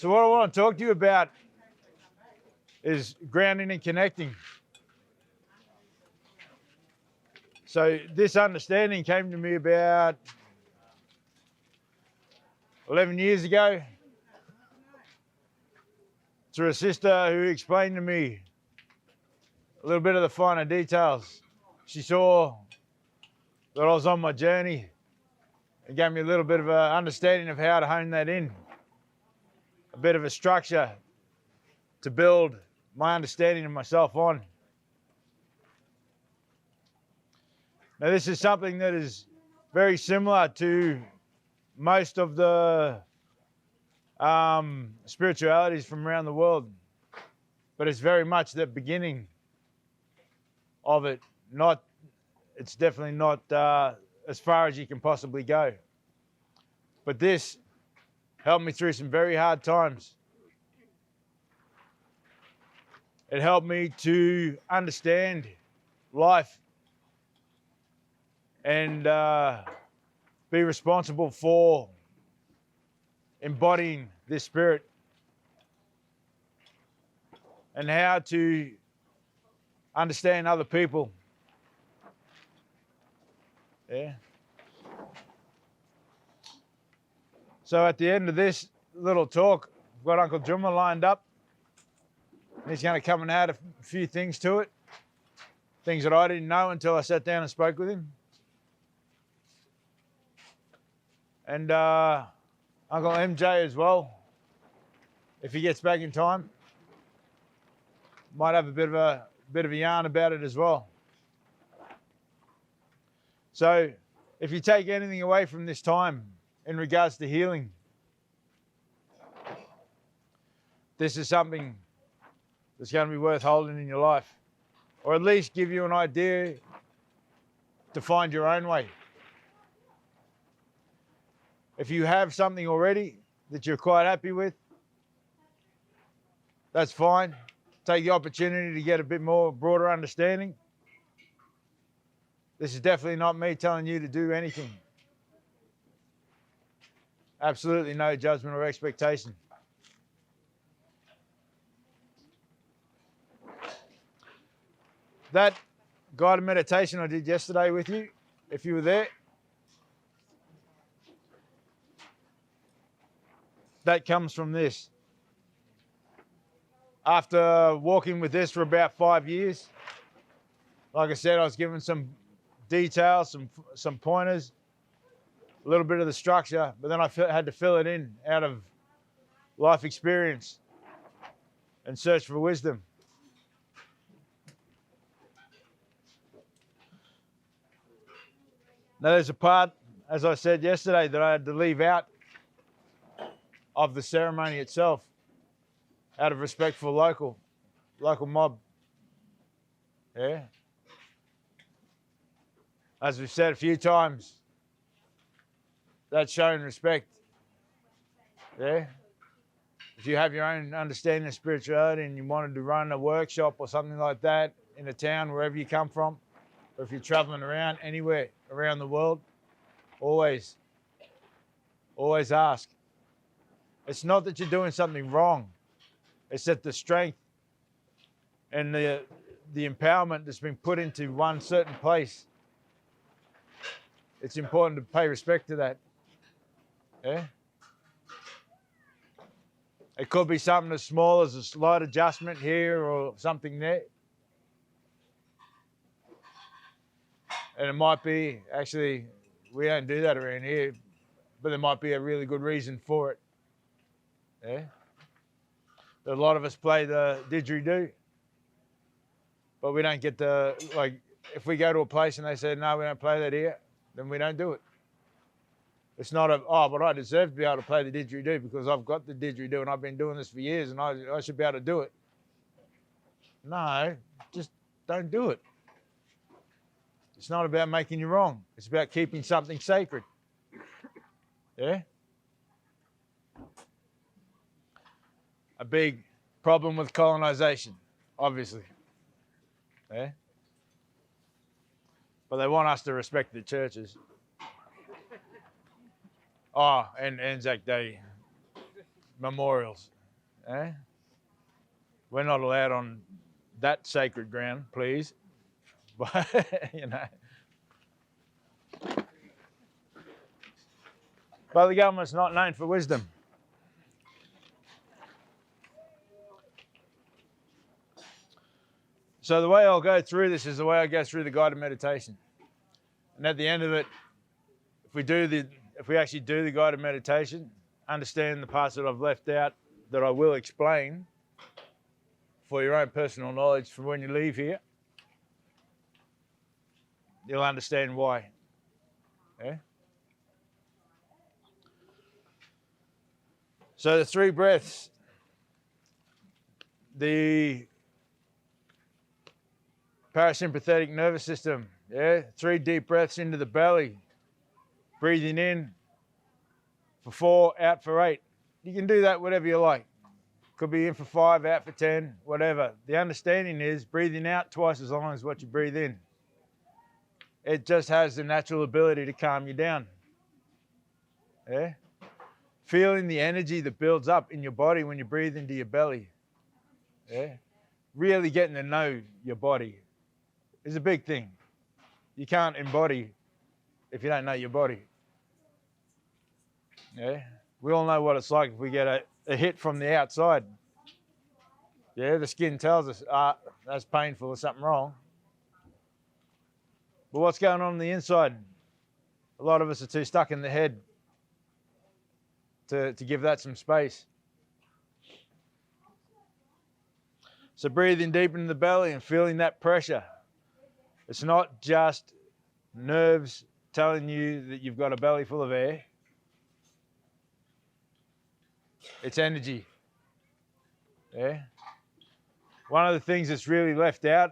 So what I want to talk to you about is grounding and connecting. So this understanding came to me about 11 years ago through a sister who explained to me a little bit of the finer details. She saw that I was on my journey and gave me a little bit of an understanding of how to hone that in, a bit of a structure to build my understanding of myself on. Now, this is something that is very similar to most of the spiritualities from around the world, but it's very much the beginning of it. It's definitely not as far as you can possibly go. But this helped me through some very hard times. It helped me to understand life and be responsible for embodying this spirit and how to understand other people. Yeah. So at the end of this little talk, I've got Uncle Jarmbi lined up. He's going to come and add a few things to it, things that I didn't know until I sat down and spoke with him. And Uncle MJ as well, if he gets back in time, might have a bit of a yarn about it as well. So if you take anything away from this time in regards to healing, this is something that's going to be worth holding in your life, or at least give you an idea to find your own way. If you have something already that you're quite happy with, that's fine. Take the opportunity to get a bit more broader understanding. This is definitely not me telling you to do anything. Absolutely no judgment or expectation. That guided meditation I did yesterday with you, if you were there, that comes from this. After walking with this for about 5 years, like I said, I was given some details, some pointers, a little bit of the structure, but then I had to fill it in out of life experience and search for wisdom. Now there's a part, as I said yesterday, that I had to leave out of the ceremony itself out of respect for local mob. Yeah. As we've said a few times, that's showing respect. Yeah. If you have your own understanding of spirituality and you wanted to run a workshop or something like that in a town, wherever you come from, or if you're traveling around anywhere around the world, always ask. It's not that you're doing something wrong. It's that the strength and the empowerment that's been put into one certain place, it's important to pay respect to that. Yeah? It could be something as small as a slight adjustment here or something there. And it might be, actually, we don't do that around here, but there might be a really good reason for it. Yeah? A lot of us play the didgeridoo, but we don't get the, like, if we go to a place and they say, no, we don't play that here, then we don't do it. It's not but I deserve to be able to play the didgeridoo because I've got the didgeridoo and I've been doing this for years and I should be able to do it. No, just don't do it. It's not about making you wrong. It's about keeping something sacred. Yeah? A big problem with colonization, obviously. Yeah? But they want us to respect the churches. Oh, and Zach, memorials. Eh? We're not allowed on that sacred ground, please. But, you know. But the government's not known for wisdom. So the way I'll go through this is the way I go through the guided meditation. And at the end of it, if we actually do the guided meditation, understand the parts that I've left out that I will explain for your own personal knowledge from when you leave here, you'll understand why. Yeah? So the 3 breaths, the parasympathetic nervous system, 3 deep breaths into the belly, breathing in for 4, out for 8. You can do that whatever you like. Could be in for 5, out for 10, whatever. The understanding is breathing out twice as long as what you breathe in. It just has the natural ability to calm you down. Yeah? Feeling the energy that builds up in your body when you breathe into your belly. Yeah? Really getting to know your body is a big thing. You can't embody if you don't know your body. Yeah? We all know what it's like if we get a hit from the outside. Yeah, the skin tells us, that's painful, there's something wrong. But what's going on the inside? A lot of us are too stuck in the head to give that some space. So breathing deep into the belly and feeling that pressure. It's not just nerves telling you that you've got a belly full of air. It's energy. Yeah. One of the things that's really left out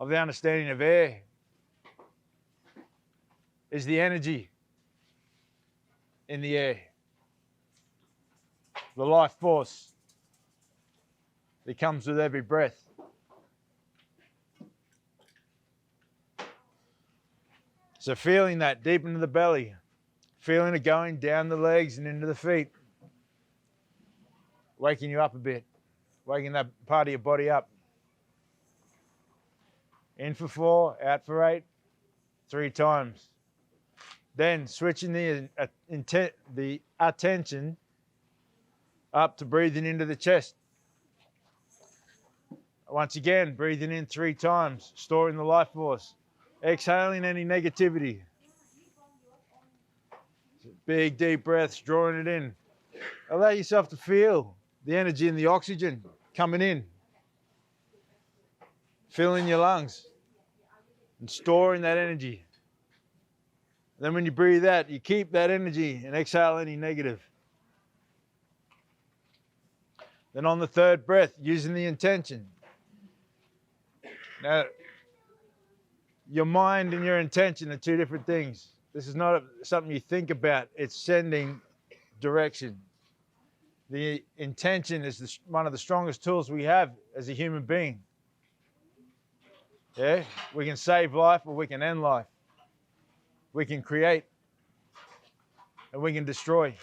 of the understanding of air is the energy in the air. The life force that comes with every breath. So feeling that deep into the belly, feeling it going down the legs and into the feet, waking you up a bit, waking that part of your body up. In for 4, out for 8, 3 times. Then switching the attention up to breathing into the chest. Once again, breathing in 3 times, storing the life force. Exhaling any negativity. Big deep breaths, drawing it in. Allow yourself to feel the energy and the oxygen coming in. Filling your lungs and storing that energy. Then when you breathe out, you keep that energy and exhale any negative. Then on the 3rd breath, using the intention. Now, your mind and your intention are 2 different things. This is not something you think about. It's sending direction. The intention is one of the strongest tools we have as a human being. Yeah? We can save life or we can end life. We can create and we can destroy.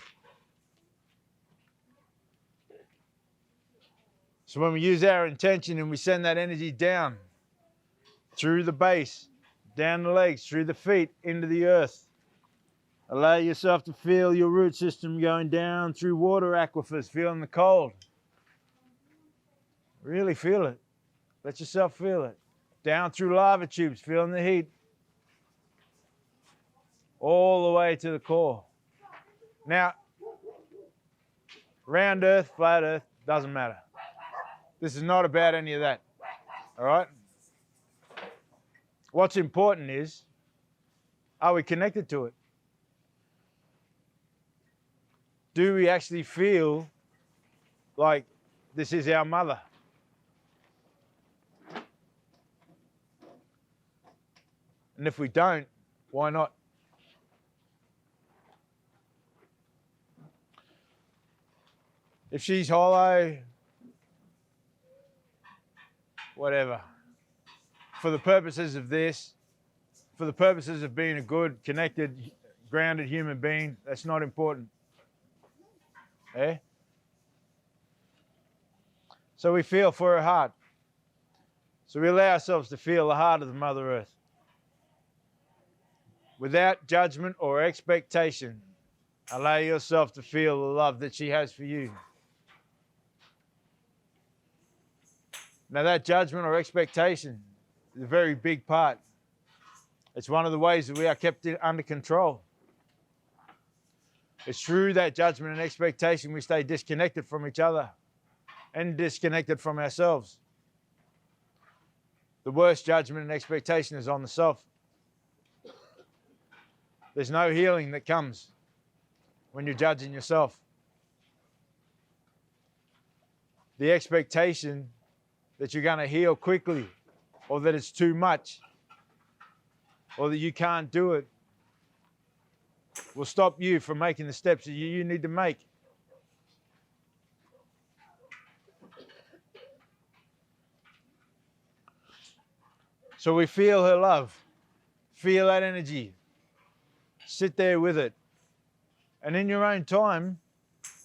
So when we use our intention and we send that energy down through the base, down the legs, through the feet, into the earth, allow yourself to feel your root system going down through water aquifers, feeling the cold. Really feel it. Let yourself feel it. Down through lava tubes, feeling the heat. All the way to the core. Now, round earth, flat earth, doesn't matter. This is not about any of that. All right? What's important is, are we connected to it? Do we actually feel like this is our mother? And if we don't, why not? If she's hollow, whatever. For the purposes of this, for the purposes of being a good, connected, grounded human being, that's not important. Eh? So we feel for her heart. So we allow ourselves to feel the heart of the Mother Earth. Without judgment or expectation, allow yourself to feel the love that she has for you. Now that judgment or expectation is a very big part. It's one of the ways that we are kept under control. It's through that judgment and expectation we stay disconnected from each other and disconnected from ourselves. The worst judgment and expectation is on the self. There's no healing that comes when you're judging yourself. The expectation that you're going to heal quickly, or that it's too much, or that you can't do it, will stop you from making the steps that you need to make. So we feel her love, feel that energy, sit there with it. And in your own time,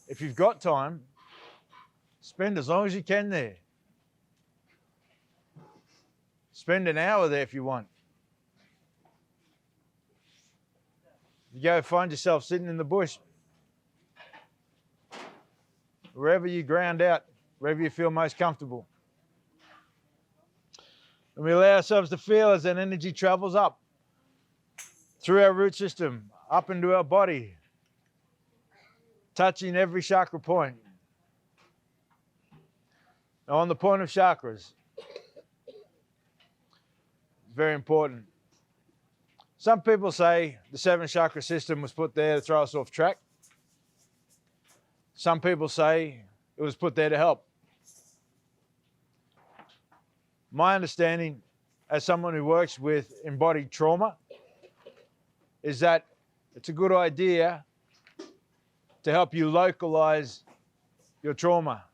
if you've got time, spend as long as you can there. Spend an hour there if you want. You go find yourself sitting in the bush, wherever you ground out, wherever you feel most comfortable. And we allow ourselves to feel as that energy travels up through our root system, up into our body, touching every chakra point. Now on the point of chakras, very important. Some people say the 7 chakra system was put there to throw us off track. Some people say it was put there to help. My understanding, as someone who works with embodied trauma, is that it's a good idea to help you localize your trauma.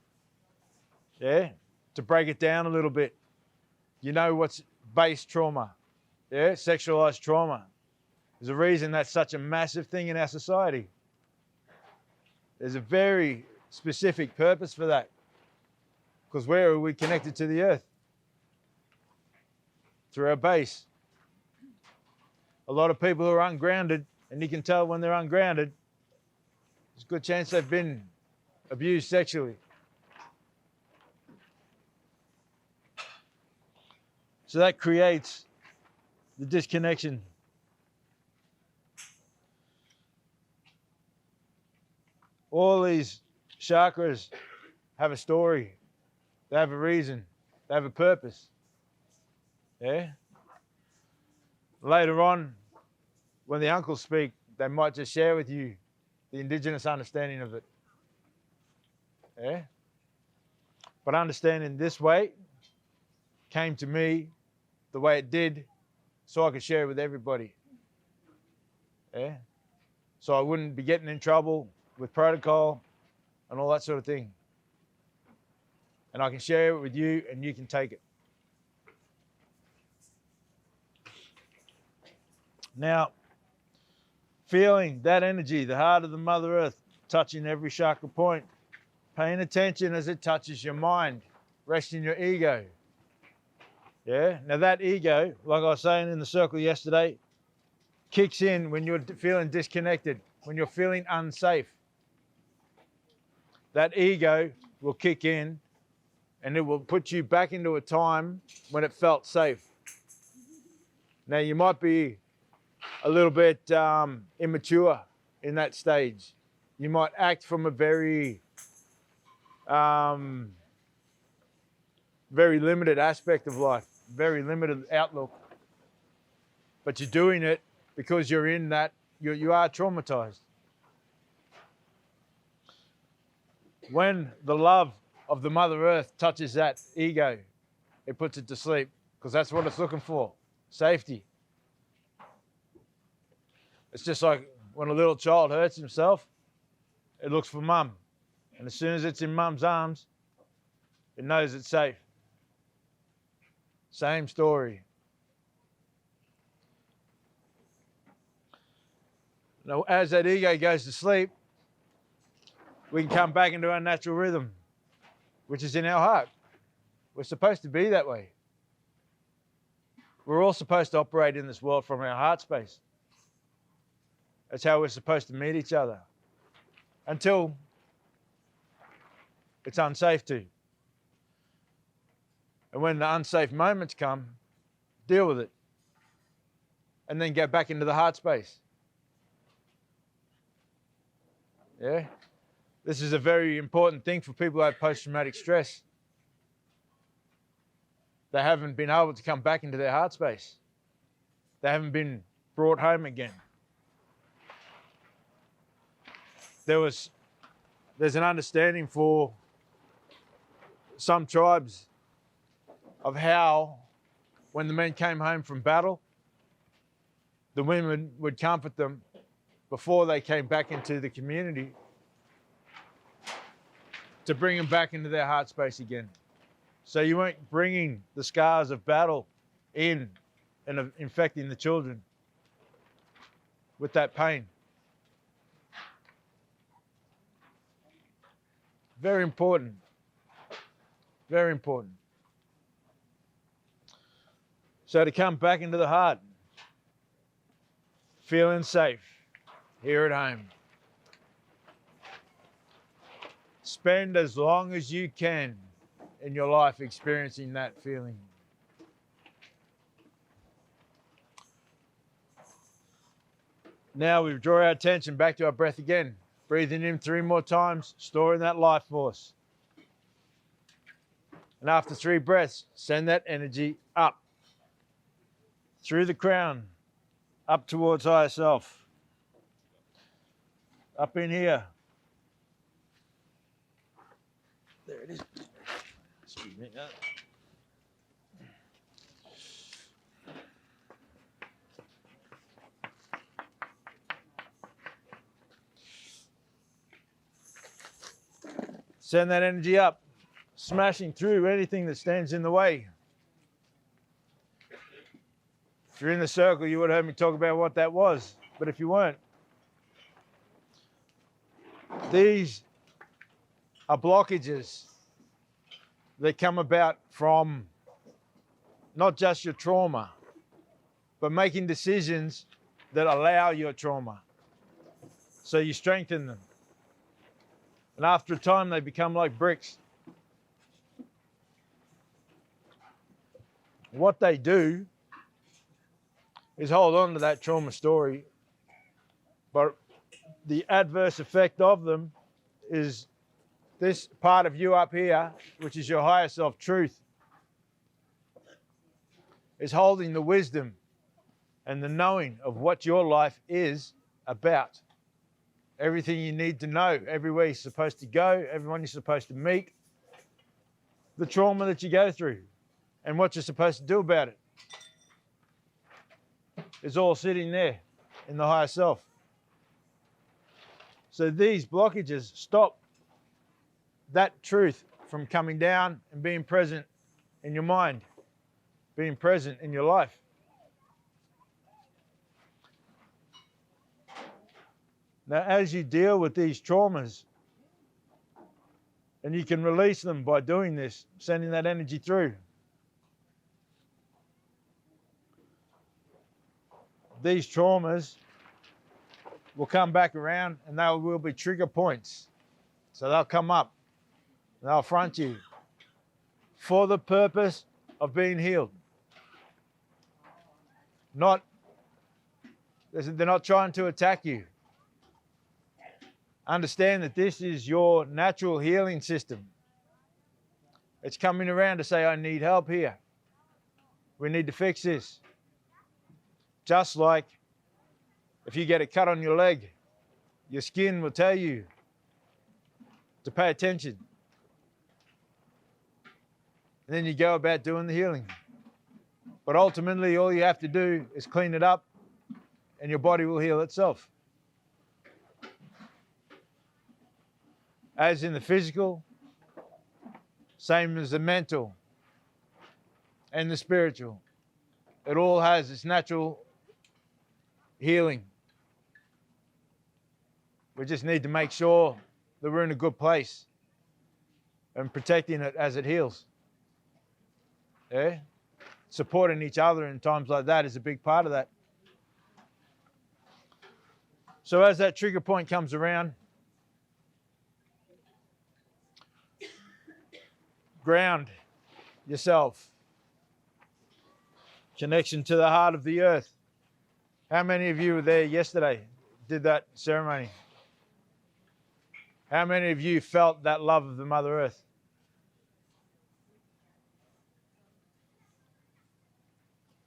Yeah? To break it down a little bit. You know what's base trauma. Yeah? Sexualized trauma. There's a reason that's such a massive thing in our society. There's a very specific purpose for that. Because where are we connected to the earth? Through our base. A lot of people who are ungrounded, and you can tell when they're ungrounded, there's a good chance they've been abused sexually. So that creates the disconnection. All these chakras have a story. They have a reason. They have a purpose. Yeah? Later on, when the uncles speak, they might just share with you the indigenous understanding of it. Yeah? But understanding this way came to me the way it did so I could share it with everybody. Yeah? So I wouldn't be getting in trouble with protocol and all that sort of thing. And I can share it with you and you can take it. Now, feeling that energy, the heart of the Mother Earth, touching every chakra point, paying attention as it touches your mind, resting your ego. Yeah? Now that ego, like I was saying in the circle yesterday, kicks in when you're feeling disconnected, when you're feeling unsafe. That ego will kick in and it will put you back into a time when it felt safe. Now you might be a little bit immature in that stage. You might act from a very limited aspect of life, very limited outlook. But you're doing it because you're in that, you are traumatized. When the love of the Mother Earth touches that ego, it puts it to sleep because that's what it's looking for, safety. It's just like when a little child hurts himself, it looks for mum. And as soon as it's in mum's arms, it knows it's safe. Same story. Now, as that ego goes to sleep, we can come back into our natural rhythm. which is in our heart. We're supposed to be that way. We're all supposed to operate in this world from our heart space. That's how we're supposed to meet each other. Until it's unsafe to. And when the unsafe moments come, deal with it. And then get back into the heart space. Yeah? This is a very important thing for people who have post-traumatic stress. They haven't been able to come back into their heart space. They haven't been brought home again. There's an understanding for some tribes of how, when the men came home from battle, the women would comfort them before they came back into the community to bring them back into their heart space again. So you weren't bringing the scars of battle in and infecting the children with that pain. Very important. Very important. So to come back into the heart, feeling safe here at home. Spend as long as you can in your life experiencing that feeling. Now we draw our attention back to our breath again. Breathing in 3 more times, storing that life force. And after 3 breaths, send that energy up. Through the crown, up towards higher self. Up in here. There it is. Excuse me. Send that energy up, smashing through anything that stands in the way. If you're in the circle, you would have heard me talk about what that was. But if you weren't, these are blockages that come about from not just your trauma, but making decisions that allow your trauma. So you strengthen them. And after a time, they become like bricks. What they do is hold on to that trauma story, but the adverse effect of them is this part of you up here, which is your higher self truth, is holding the wisdom and the knowing of what your life is about. Everything you need to know, everywhere you're supposed to go, everyone you're supposed to meet, the trauma that you go through, and what you're supposed to do about it. It's all sitting there in the higher self. So these blockages stop that truth from coming down and being present in your mind, being present in your life. Now, as you deal with these traumas, and you can release them by doing this, sending that energy through, these traumas will come back around and they will be trigger points. So they'll come up, they'll front you for the purpose of being healed. They're not trying to attack you. Understand that this is your natural healing system. It's coming around to say, I need help here. We need to fix this. Just like if you get a cut on your leg, your skin will tell you to pay attention. And then you go about doing the healing. But ultimately, all you have to do is clean it up and your body will heal itself. As in the physical, same as the mental and the spiritual. It all has its natural healing. We just need to make sure that we're in a good place. and protecting it as it heals. Yeah? Supporting each other in times like that is a big part of that. So as that trigger point comes around, ground yourself. Connection to the heart of the earth. How many of you were there yesterday, did that ceremony? How many of you felt that love of the Mother Earth?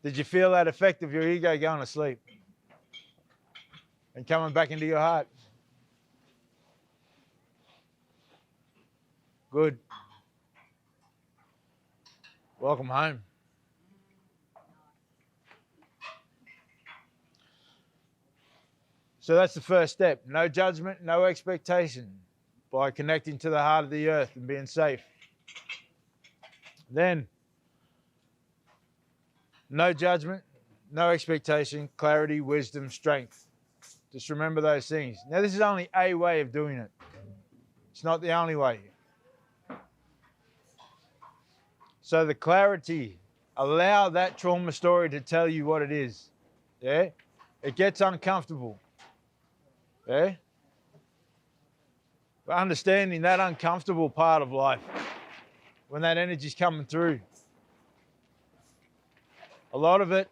Did you feel that effect of your ego going to sleep and coming back into your heart? Good. Welcome home. So that's the first step. No judgment, no expectation, by connecting to the heart of the earth and being safe. Then, no judgment, no expectation, clarity, wisdom, strength. Just remember those things. Now, this is only a way of doing it. It's not the only way. So the clarity, allow that trauma story to tell you what it is. Yeah? It gets uncomfortable. Yeah? But understanding that uncomfortable part of life, when that energy's coming through, a lot of it,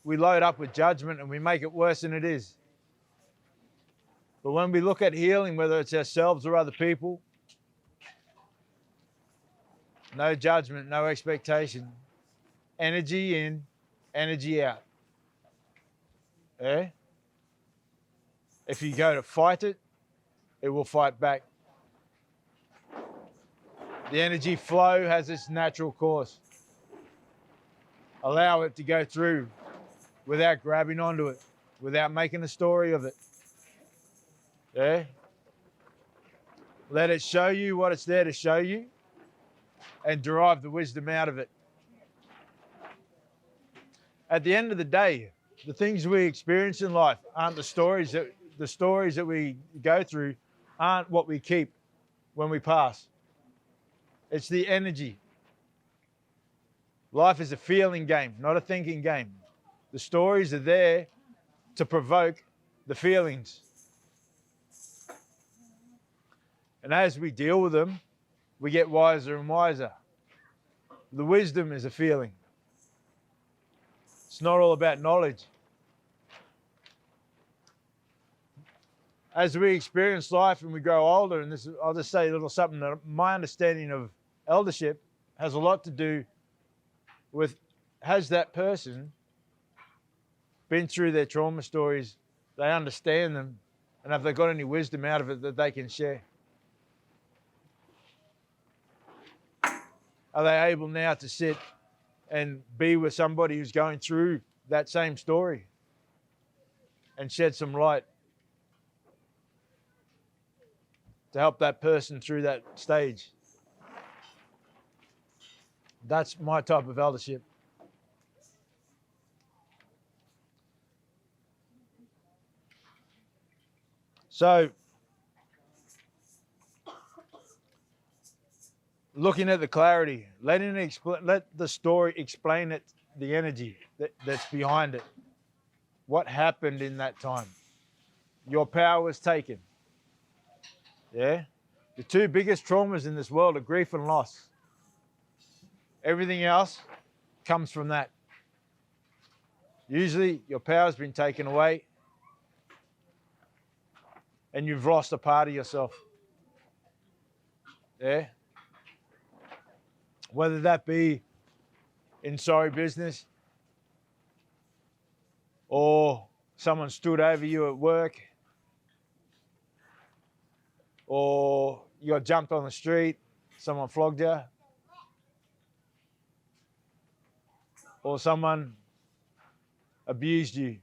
we load up with judgment and we make it worse than it is. But when we look at healing, whether it's ourselves or other people, no judgment, no expectation. Energy in, energy out. Yeah? If you go to fight it, it will fight back. The energy flow has its natural course. Allow it to go through without grabbing onto it, without making a story of it. Yeah? Let it show you what it's there to show you and derive the wisdom out of it. At the end of the day, the things we experience in life aren't the stories that we go through aren't what we keep when we pass. It's the energy. Life is a feeling game, not a thinking game. The stories are there to provoke the feelings. And as we deal with them, we get wiser and wiser. The wisdom is a feeling. It's not all about knowledge. As we experience life and we grow older, and this, I'll just say a little something, that my understanding of eldership has a lot to do with, has that person been through their trauma stories, they understand them, and have they got any wisdom out of it that they can share? Are they able now to sit and be with somebody who's going through that same story and shed some light to help that person through that stage? That's my type of eldership. So, looking at the clarity, let the story explain it, the energy that's behind it. What happened in that time? Your power was taken. Yeah? The two biggest traumas in this world are grief and loss. Everything else comes from that. Usually your power's been taken away and you've lost a part of yourself. Yeah? Whether that be in sorry business, or someone stood over you at work, or you got jumped on the street, someone flogged you, or someone abused you.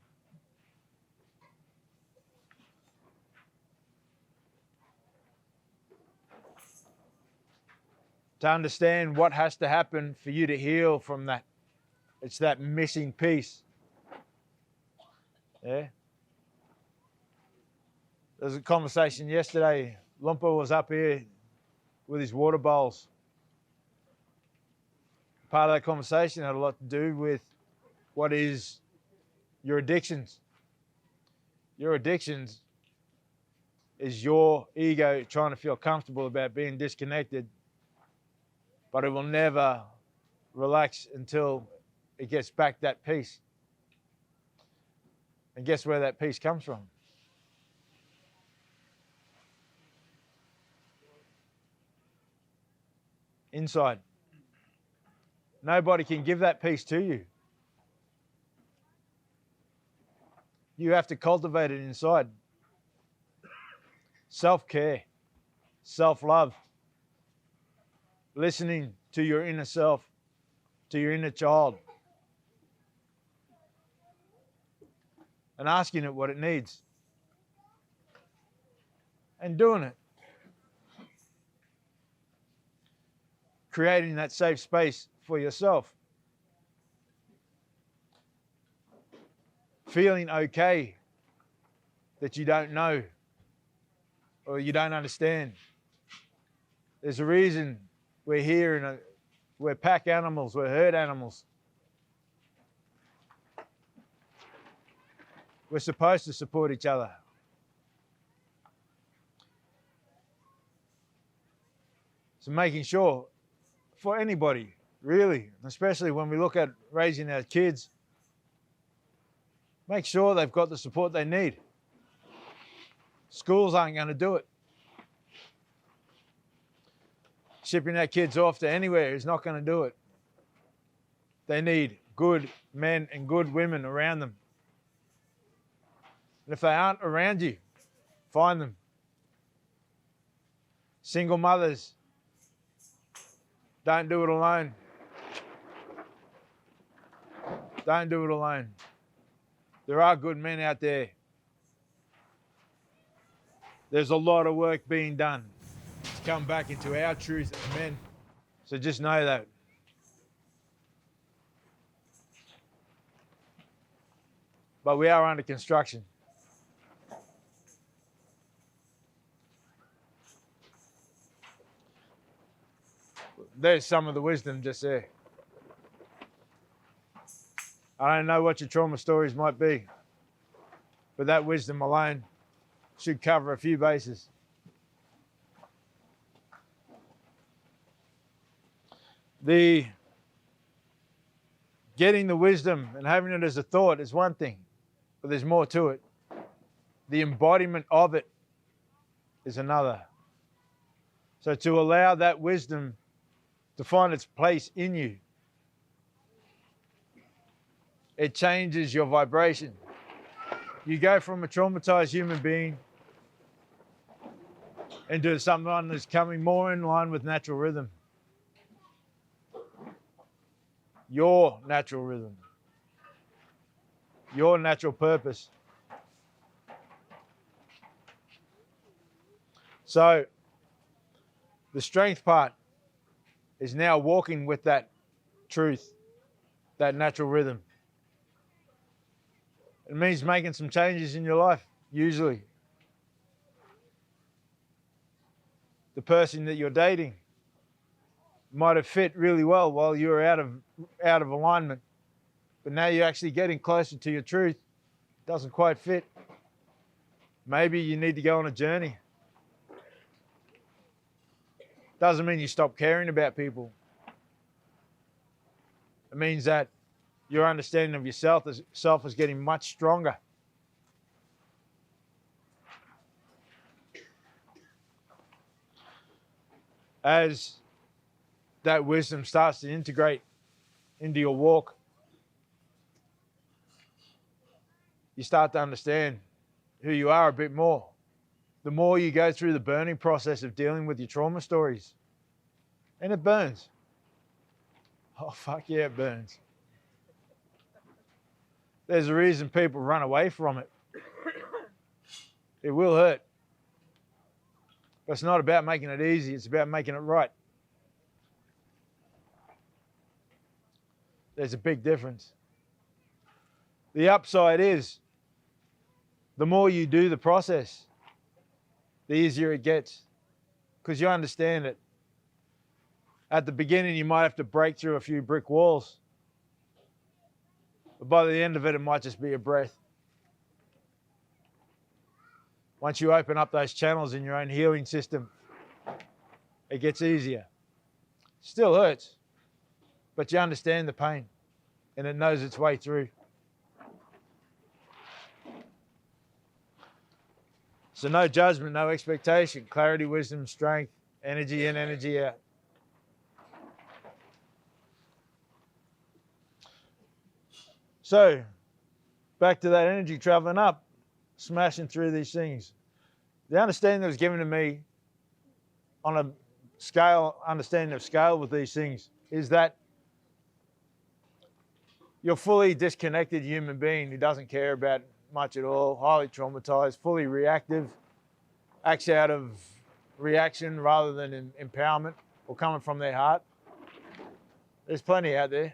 To understand what has to happen for you to heal from that. It's that missing piece. Yeah? There was a conversation yesterday. Lumpa was up here with his water bowls. Part of that conversation had a lot to do with what is your addictions. Your addictions is your ego trying to feel comfortable about being disconnected, but it will never relax until it gets back that peace. And guess where that peace comes from? Inside. Nobody can give that peace to you. You have to cultivate it inside. Self-care, self-love, listening to your inner self, to your inner child, and asking it what it needs, and doing it. Creating that safe space for yourself. Feeling okay that you don't know or you don't understand. There's a reason we're here and we're pack animals, we're herd animals. We're supposed to support each other. So making sure for anybody, really, especially when we look at raising our kids, make sure they've got the support they need. Schools aren't going to do it. Shipping our kids off to anywhere is not going to do it. They need good men and good women around them. And if they aren't around you, find them. Single mothers, don't do it alone. Don't do it alone. There are good men out there. There's a lot of work being done to come back into our truth as men. So just know that. But we are under construction. There's some of the wisdom just there. I don't know what your trauma stories might be, but that wisdom alone should cover a few bases. The getting the wisdom and having it as a thought is one thing, but there's more to it. The embodiment of it is another. So to allow that wisdom to find its place in you, it changes your vibration. You go from a traumatized human being into someone that's coming more in line with natural rhythm. Your natural rhythm. Your natural purpose. So, the strength part is now walking with that truth, that natural rhythm. It means making some changes in your life, usually. The person that you're dating might have fit really well while you were out of alignment, but now you're actually getting closer to your truth. It doesn't quite fit. Maybe you need to go on a journey. Doesn't mean you stop caring about people. It means that your understanding of yourself is getting much stronger. As that wisdom starts to integrate into your walk, you start to understand who you are a bit more. The more you go through the burning process of dealing with your trauma stories. And it burns. Oh, fuck yeah, it burns. There's a reason people run away from it. It will hurt. But it's not about making it easy, it's about making it right. There's a big difference. The upside is, the more you do the process, the easier it gets. Because you understand it. At the beginning, you might have to break through a few brick walls. But by the end of it, it might just be a breath. Once you open up those channels in your own healing system, it gets easier. Still hurts, but you understand the pain and it knows its way through. So no judgment, no expectation, clarity, wisdom, strength, energy in, energy out. So back to that energy traveling up, smashing through these things. The understanding that was given to me on a scale, understanding of scale with these things is that you're fully disconnected human being who doesn't care about much at all, highly traumatized, fully reactive, acts out of reaction rather than empowerment or coming from their heart. There's plenty out there.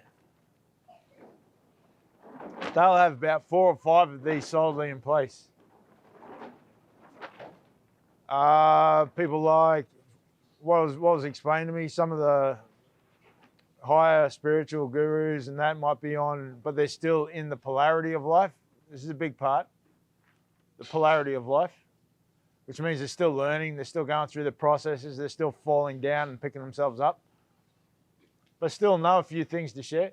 They'll have about 4 or 5 of these solidly in place. People like, what was explained to me, some of the higher spiritual gurus and that might be on, but they're still in the polarity of life. This is a big part, the polarity of life, which means they're still learning, they're still going through the processes, they're still falling down and picking themselves up, but still know a few things to share,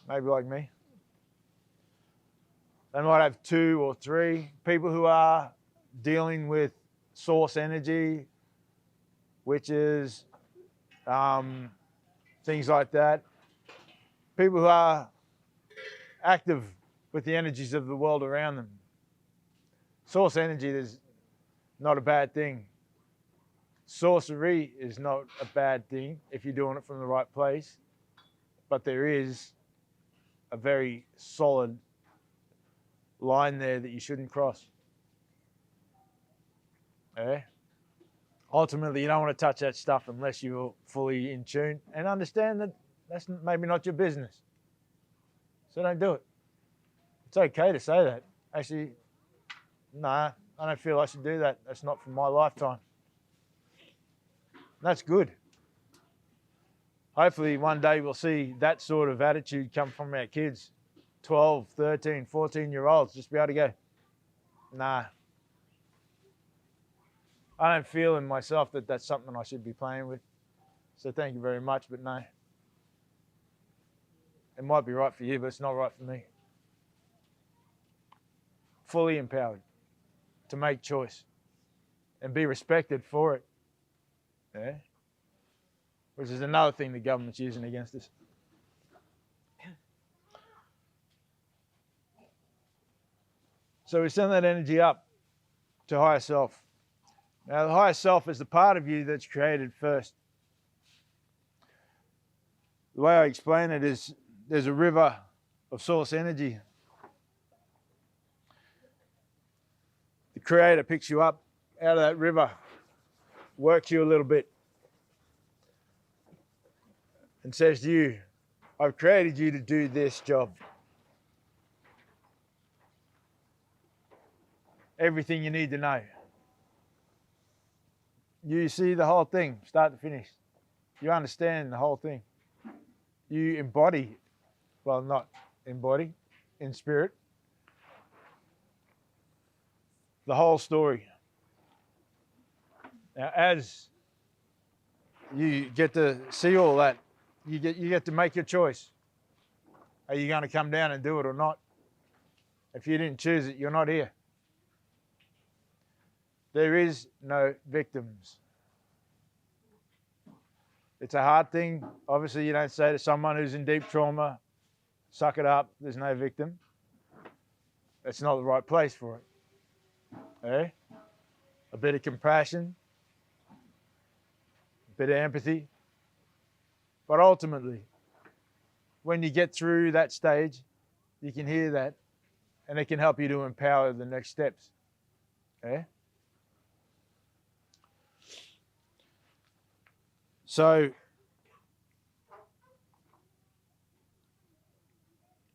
maybe like me. They might have 2 or 3 people who are dealing with source energy, witches, things like that. People who are active with the energies of the world around them. Source energy is not a bad thing. Sorcery is not a bad thing if you're doing it from the right place, but there is a very solid line there that you shouldn't cross. Okay? Ultimately, you don't want to touch that stuff unless you're fully in tune and understand that that's maybe not your business. So don't do it. It's okay to say that. Actually, nah, I don't feel I should do that. That's not for my lifetime. That's good. Hopefully one day we'll see that sort of attitude come from our kids, 12, 13, 14-year-olds, just be able to go, nah. I don't feel in myself that that's something I should be playing with. So thank you very much, but no. It might be right for you, but it's not right for me. Fully empowered to make choice and be respected for it. Yeah? Which is another thing the government's using against us. So we send that energy up to higher self. Now, the higher self is the part of you that's created first. The way I explain it is there's a river of source energy. The Creator picks you up out of that river, works you a little bit, and says to you, I've created you to do this job. Everything you need to know. You see the whole thing, start to finish. You understand the whole thing. You embody, well, not embody, in spirit, the whole story. Now, as you get to see all that, you get to make your choice. Are you going to come down and do it or not? If you didn't choose it, you're not here. There is no victims. It's a hard thing. Obviously, you don't say to someone who's in deep trauma, suck it up, there's no victim. That's not the right place for it. Eh? A bit of compassion, a bit of empathy. But ultimately, when you get through that stage, you can hear that, and it can help you to empower the next steps. Eh? So,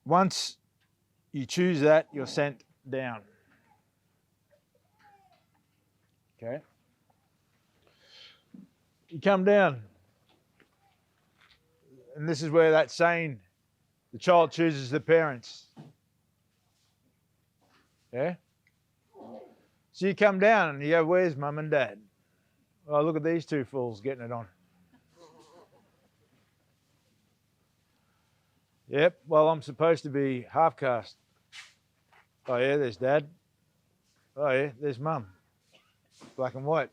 once you choose that, you're sent down. Okay? You come down. And this is where that saying, the child chooses the parents. Yeah? So you come down and you go, where's mum and dad? Oh, look at these two fools getting it on. Yep, well, I'm supposed to be half caste. Oh, yeah, there's dad. Oh, yeah, there's mum. Black and white.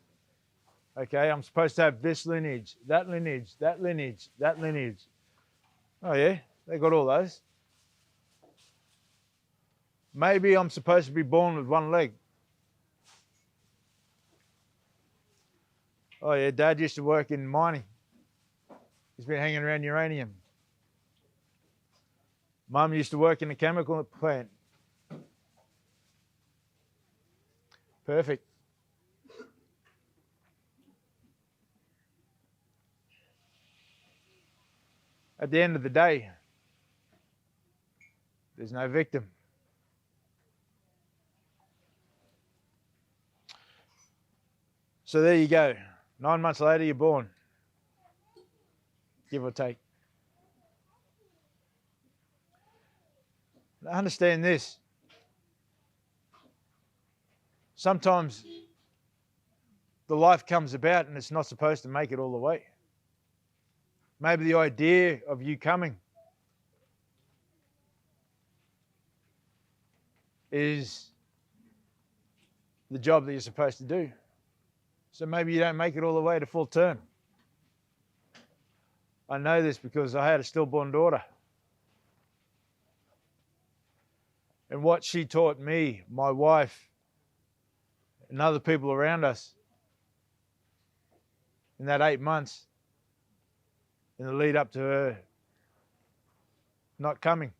Okay, I'm supposed to have this lineage, that lineage, that lineage, that lineage. Oh, yeah, they got all those. Maybe I'm supposed to be born with one leg. Oh, yeah, dad used to work in mining. He's been hanging around uranium. Mum used to work in a chemical plant. Perfect. At the end of the day, there's no victim. So there you go. 9 months later, you're born. Give or take. Now understand this. Sometimes the life comes about and it's not supposed to make it all the way. Maybe the idea of you coming is the job that you're supposed to do. So maybe you don't make it all the way to full term. I know this because I had a stillborn daughter. And what she taught me, my wife, and other people around us in that 8 months in the lead up to her not coming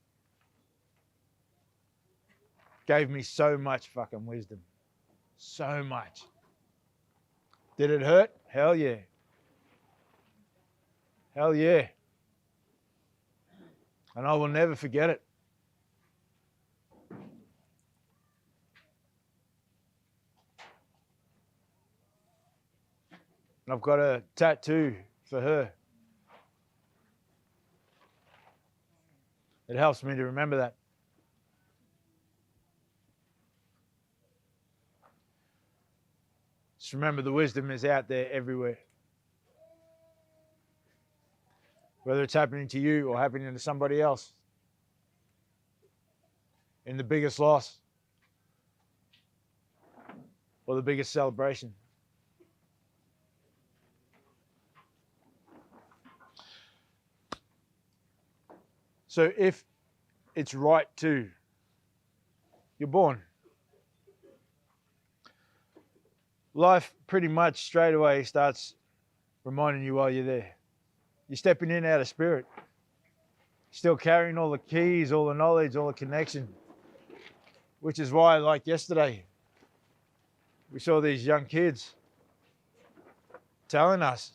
gave me so much fucking wisdom. So much. Did it hurt? Hell yeah. Hell yeah. And I will never forget it. And I've got a tattoo for her. It helps me to remember that. Just remember the wisdom is out there everywhere. Whether it's happening to you or happening to somebody else. In the biggest loss or the biggest celebration. So if it's right to, you're born. Life pretty much straight away starts reminding you while you're there. You're stepping in out of spirit. Still carrying all the keys, all the knowledge, all the connection. Which is why, like yesterday, we saw these young kids telling us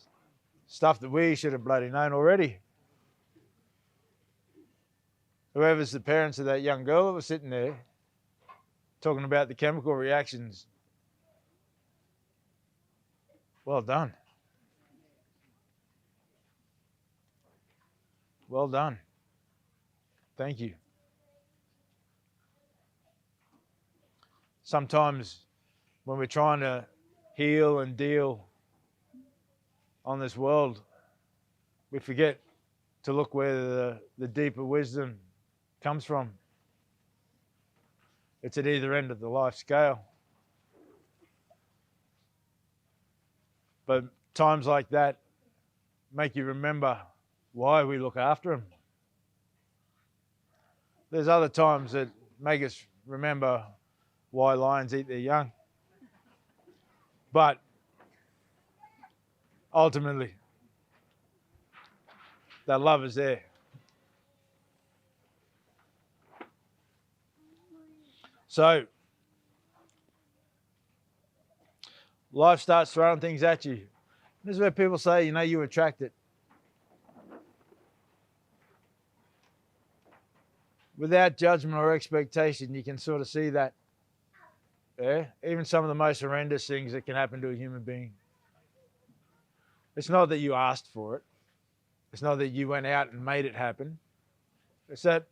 stuff that we should have bloody known already. Whoever's the parents of that young girl that was sitting there talking about the chemical reactions, well done. Well done. Thank you. Sometimes when we're trying to heal and deal on this world, we forget to look where the deeper wisdom comes from. It's at either end of the life scale. But times like that make you remember why we look after them. There's other times that make us remember why lions eat their young. But ultimately, that love is there. So, life starts throwing things at you. This is where people say, you know, you attract it. Without judgment or expectation, you can sort of see that. Yeah? Even some of the most horrendous things that can happen to a human being. It's not that you asked for it. It's not that you went out and made it happen. It's that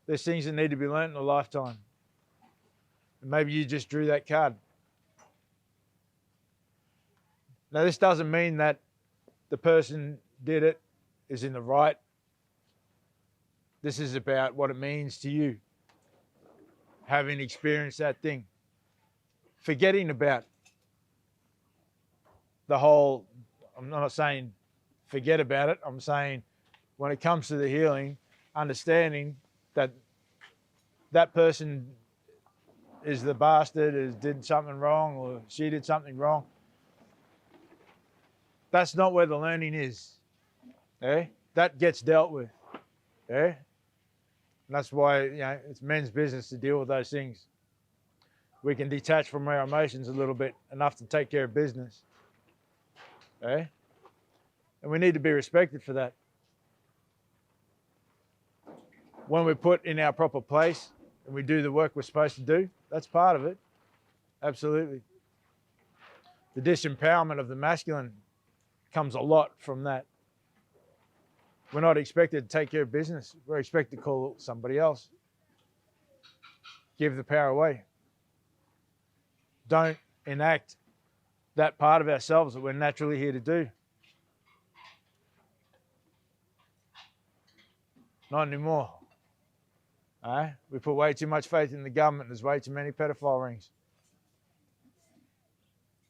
there's things that need to be learnt in a lifetime. And maybe you just drew that card. Now, this doesn't mean that the person did it is in the right. This is about what it means to you, having experienced that thing. Forgetting about the whole, I'm not saying forget about it. I'm saying when it comes to the healing, understanding that that person is the bastard, did something wrong, or she did something wrong. That's not where the learning is. That gets dealt with. And that's why it's men's business to deal with those things. We can detach from our emotions a little bit, enough to take care of business. And we need to be respected for that. When we're put in our proper place and we do the work we're supposed to do, that's part of it. Absolutely. The disempowerment of the masculine comes a lot from that. We're not expected to take care of business. We're expected to call somebody else. Give the power away. Don't enact that part of ourselves that we're naturally here to do. Not anymore. We put way too much faith in the government. There's way too many pedophile rings.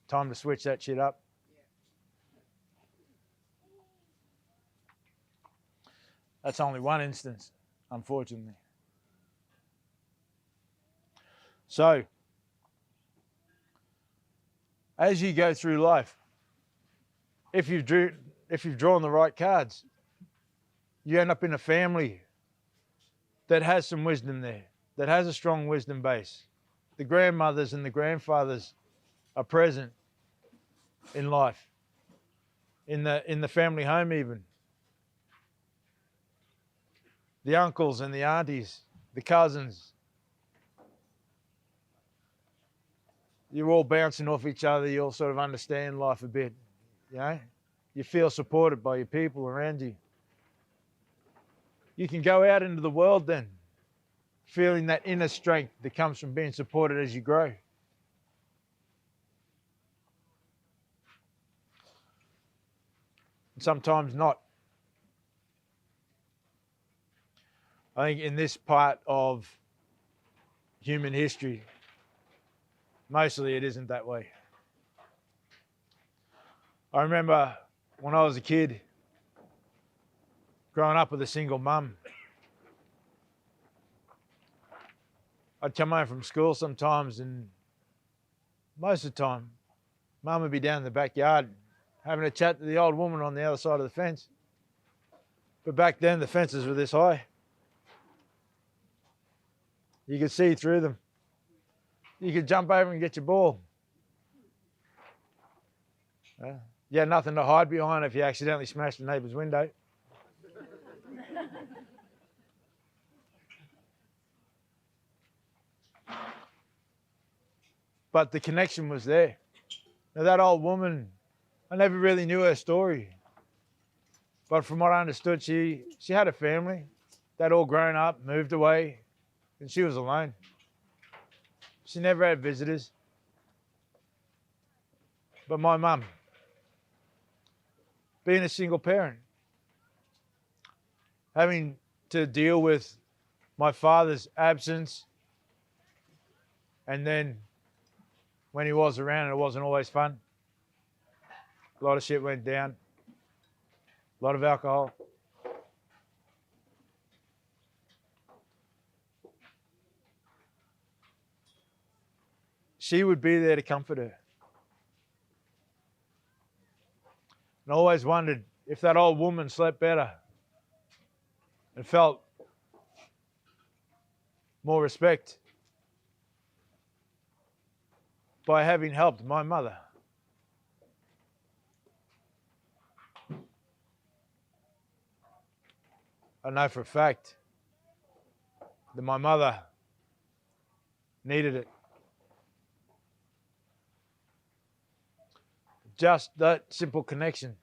Time to switch that shit up. That's only one instance, unfortunately. So, as you go through life, if you've drawn the right cards, you end up in a family that has some wisdom there, that has a strong wisdom base. The grandmothers and the grandfathers are present in life, in the family home even. The uncles and the aunties, the cousins. You're all bouncing off each other. You all sort of understand life a bit. You feel supported by your people around you. You can go out into the world then, feeling that inner strength that comes from being supported as you grow. And sometimes not. I think in this part of human history, mostly it isn't that way. I remember when I was a kid, growing up with a single mum, I'd come home from school sometimes, and most of the time, Mum would be down in the backyard having a chat to the old woman on the other side of the fence. But back then, the fences were this high. You could see through them. You could jump over and get your ball. You had nothing to hide behind if you accidentally smashed the neighbour's window. But the connection was there. Now, that old woman, I never really knew her story. But from what I understood, she had a family. They'd all grown up, moved away, and she was alone. She never had visitors. But my mum, being a single parent, having to deal with my father's absence, and then when he was around, it wasn't always fun. A lot of shit went down. A lot of alcohol. She would be there to comfort her. And I always wondered if that old woman slept better and felt more respect by having helped my mother. I know for a fact that my mother needed it. Just that simple connection.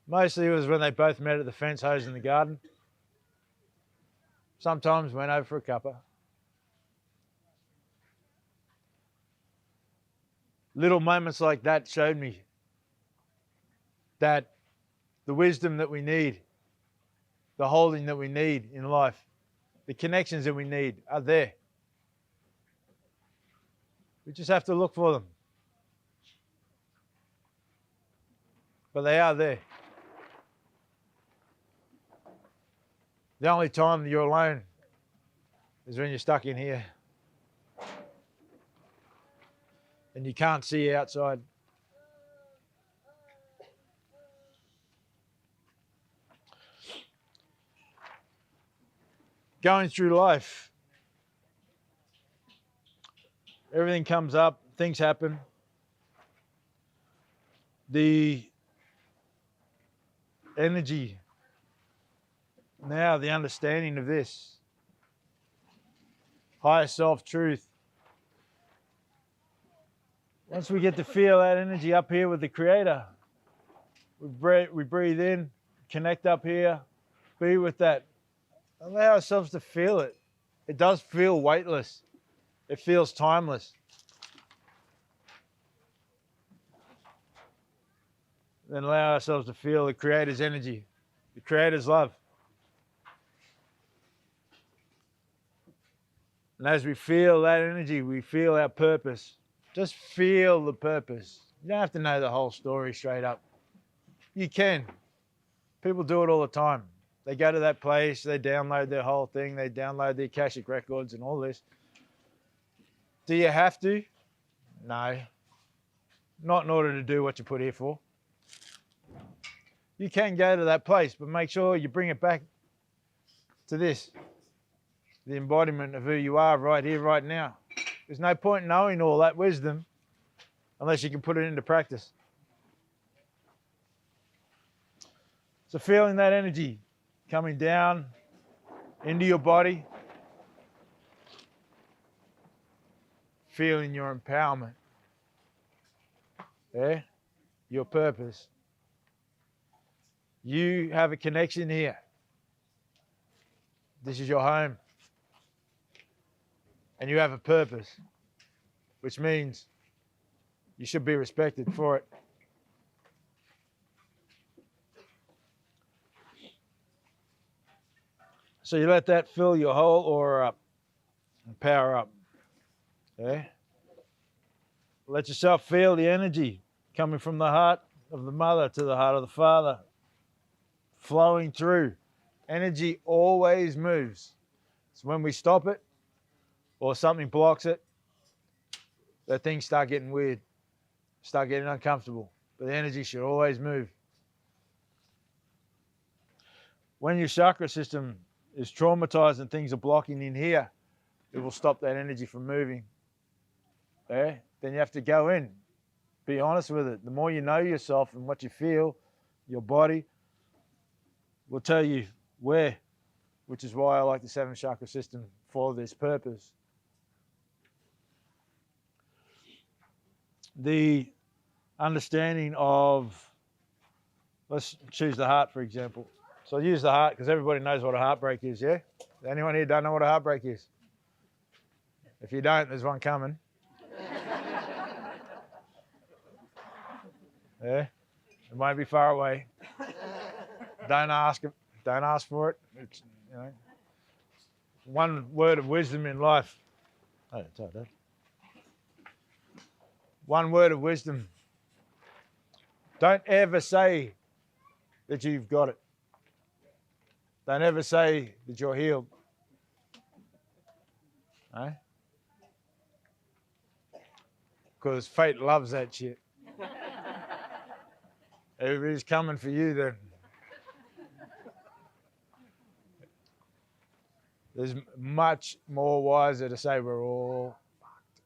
Mostly it was when they both met at the fence hose in the garden. Sometimes went over for a cuppa. Little moments like that showed me that the wisdom that we need, the holding that we need in life, the connections that we need are there. We just have to look for them. But they are there. The only time that you're alone is when you're stuck in here and you can't see outside. Going through life, everything comes up, things happen. The energy, now the understanding of this, higher self truth. Once we get to feel that energy up here with the Creator, we breathe in, connect up here, be with that. Allow ourselves to feel it. It does feel weightless. It feels timeless. Then allow ourselves to feel the Creator's energy, the Creator's love. And as we feel that energy, we feel our purpose. Just feel the purpose. You don't have to know the whole story straight up. You can. People do it all the time. They go to that place, they download their whole thing, they download the Akashic records and all this. Do you have to? No. Not in order to do what you're put here for. You can go to that place, but make sure you bring it back to this, the embodiment of who you are right here, right now. There's no point in knowing all that wisdom unless you can put it into practice. So feeling that energy coming down into your body, feeling your empowerment, yeah, your purpose. You have a connection here. This is your home. And you have a purpose, which means you should be respected for it. So you let that fill your whole aura up and power up. Okay? Let yourself feel the energy coming from the heart of the mother to the heart of the father, flowing through. Energy always moves. It's when we stop it or something blocks it that things start getting weird, start getting uncomfortable. But the energy should always move. When your chakra system is traumatized and things are blocking in here, it will stop that energy from moving. Okay? Then you have to go in, be honest with it. The more you know yourself and what you feel, your body will tell you where, which is why I like the 7 chakra system for this purpose. The understanding of, let's choose the heart, for example. So I'll use the heart because everybody knows what a heartbreak is, yeah? Anyone here don't know what a heartbreak is? If you don't, there's one coming. Yeah? It won't be far away. Don't ask it. Don't ask for it. It's, you know, one word of wisdom in life. Oh, it's like that. One word of wisdom. Don't ever say that you've got it. Don't ever say that you're healed. Eh? Because fate loves that shit. If it's coming for you, then there's much more wiser to say we're all fucked.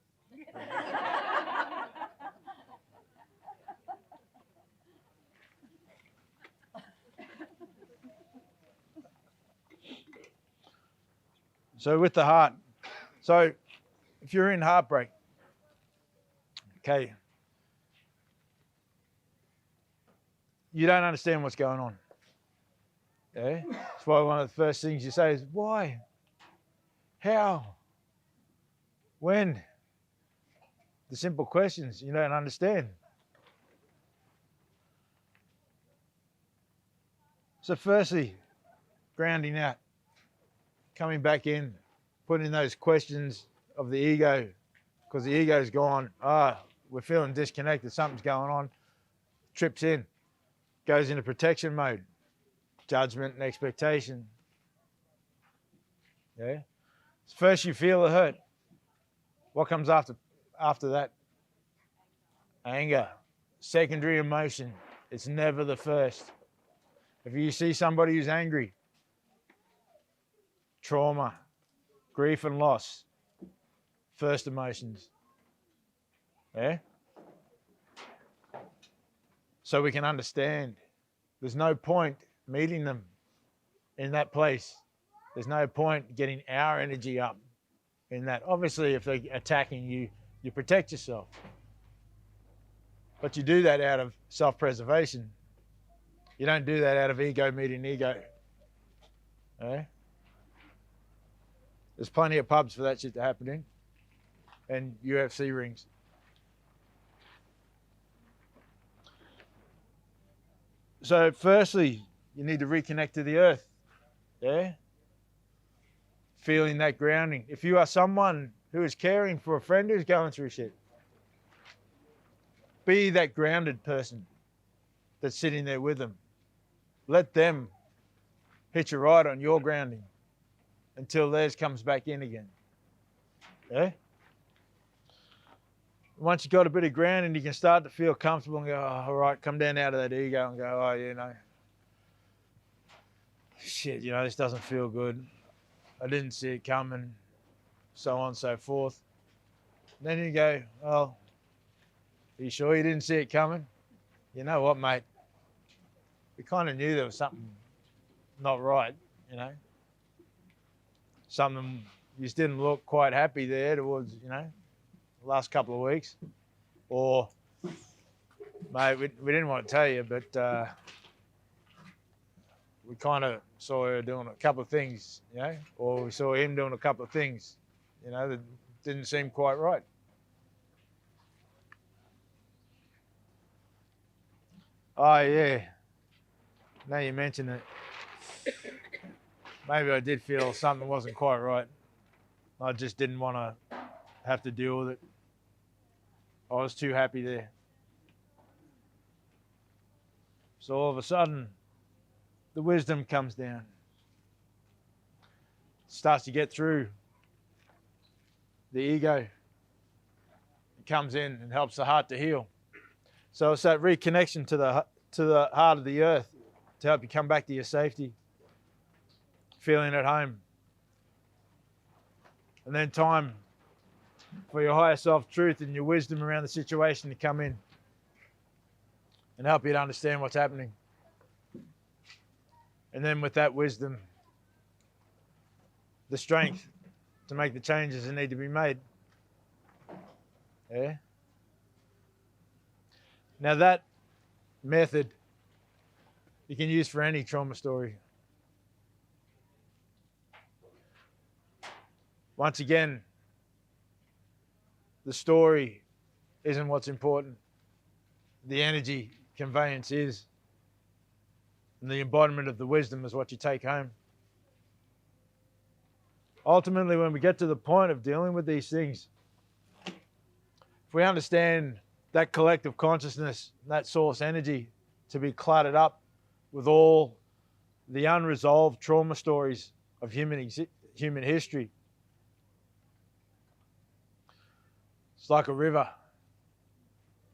So with the heart, so if you're in heartbreak, okay, you don't understand what's going on. Yeah? That's why one of the first things you say is, why? How? When? The simple questions you don't understand. So firstly, grounding out, coming back in, putting those questions of the ego, because the ego's gone, we're feeling disconnected, something's going on, trips in, goes into protection mode, judgment and expectation. Yeah. First you feel the hurt. What comes after that? Anger, secondary emotion. It's never the first. If you see somebody who's angry, trauma, grief and loss, first emotions. Yeah? So we can understand. There's no point meeting them in that place. There's no point getting our energy up in that. Obviously, if they're attacking you, you protect yourself. But you do that out of self-preservation. You don't do that out of ego meeting ego. Yeah? There's plenty of pubs for that shit to happen in, and UFC rings. So firstly, you need to reconnect to the earth. Yeah? Feeling that grounding. If you are someone who is caring for a friend who's going through shit, be that grounded person that's sitting there with them. Let them hitch a ride on your grounding until theirs comes back in again. Yeah? Once you've got a bit of grounding, you can start to feel comfortable and go, all right, come down out of that ego and go, shit, this doesn't feel good. I didn't see it coming, so on and so forth. And then you go, well, are you sure you didn't see it coming? You know what, mate? We kind of knew there was something not right, Something, you just didn't look quite happy there towards, the last couple of weeks. Or, mate, we didn't want to tell you, but we kind of saw her doing a couple of things, or we saw him doing a couple of things, that didn't seem quite right. Oh, yeah. Now you mention it. Maybe I did feel something wasn't quite right. I just didn't want to have to deal with it. I was too happy there. So all of a sudden, the wisdom comes down. Starts to get through the ego. It comes in and helps the heart to heal. So it's that reconnection to the heart of the earth to help you come back to your safety, feeling at home. And then time for your higher self truth and your wisdom around the situation to come in and help you to understand what's happening. And then with that wisdom, the strength to make the changes that need to be made. Yeah? Now that method you can use for any trauma story. Once again, the story isn't what's important. The energy conveyance is. And the embodiment of the wisdom is what you take home. Ultimately, when we get to the point of dealing with these things, if we understand that collective consciousness, that source energy to be cluttered up with all the unresolved trauma stories of human history, it's like a river.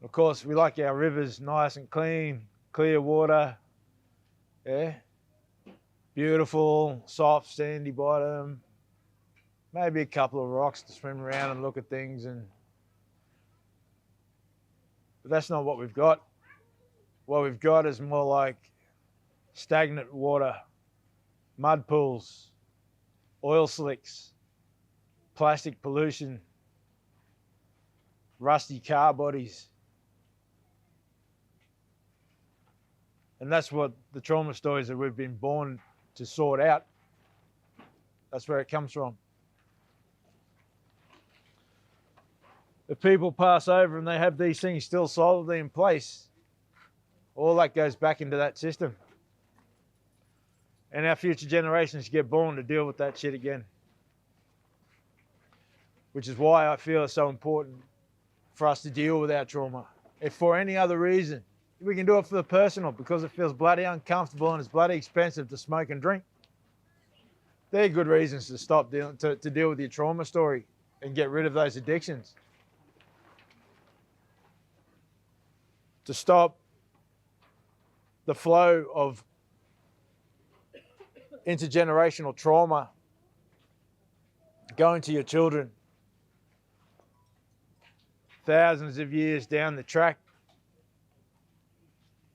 Of course, we like our rivers nice and clean, clear water, yeah, beautiful, soft, sandy bottom, maybe a couple of rocks to swim around and look at things, but that's not what we've got. What we've got is more like stagnant water, mud pools, oil slicks, plastic pollution, rusty car bodies. And that's what the trauma stories that we've been born to sort out. That's where it comes from. If people pass over and they have these things still solidly in place, all that goes back into that system. And our future generations get born to deal with that shit again. Which is why I feel it's so important for us to deal with our trauma. If for any other reason, we can do it for the personal because it feels bloody uncomfortable and it's bloody expensive to smoke and drink. They're good reasons to stop to deal with your trauma story and get rid of those addictions. To stop the flow of intergenerational trauma going to your children thousands of years down the track.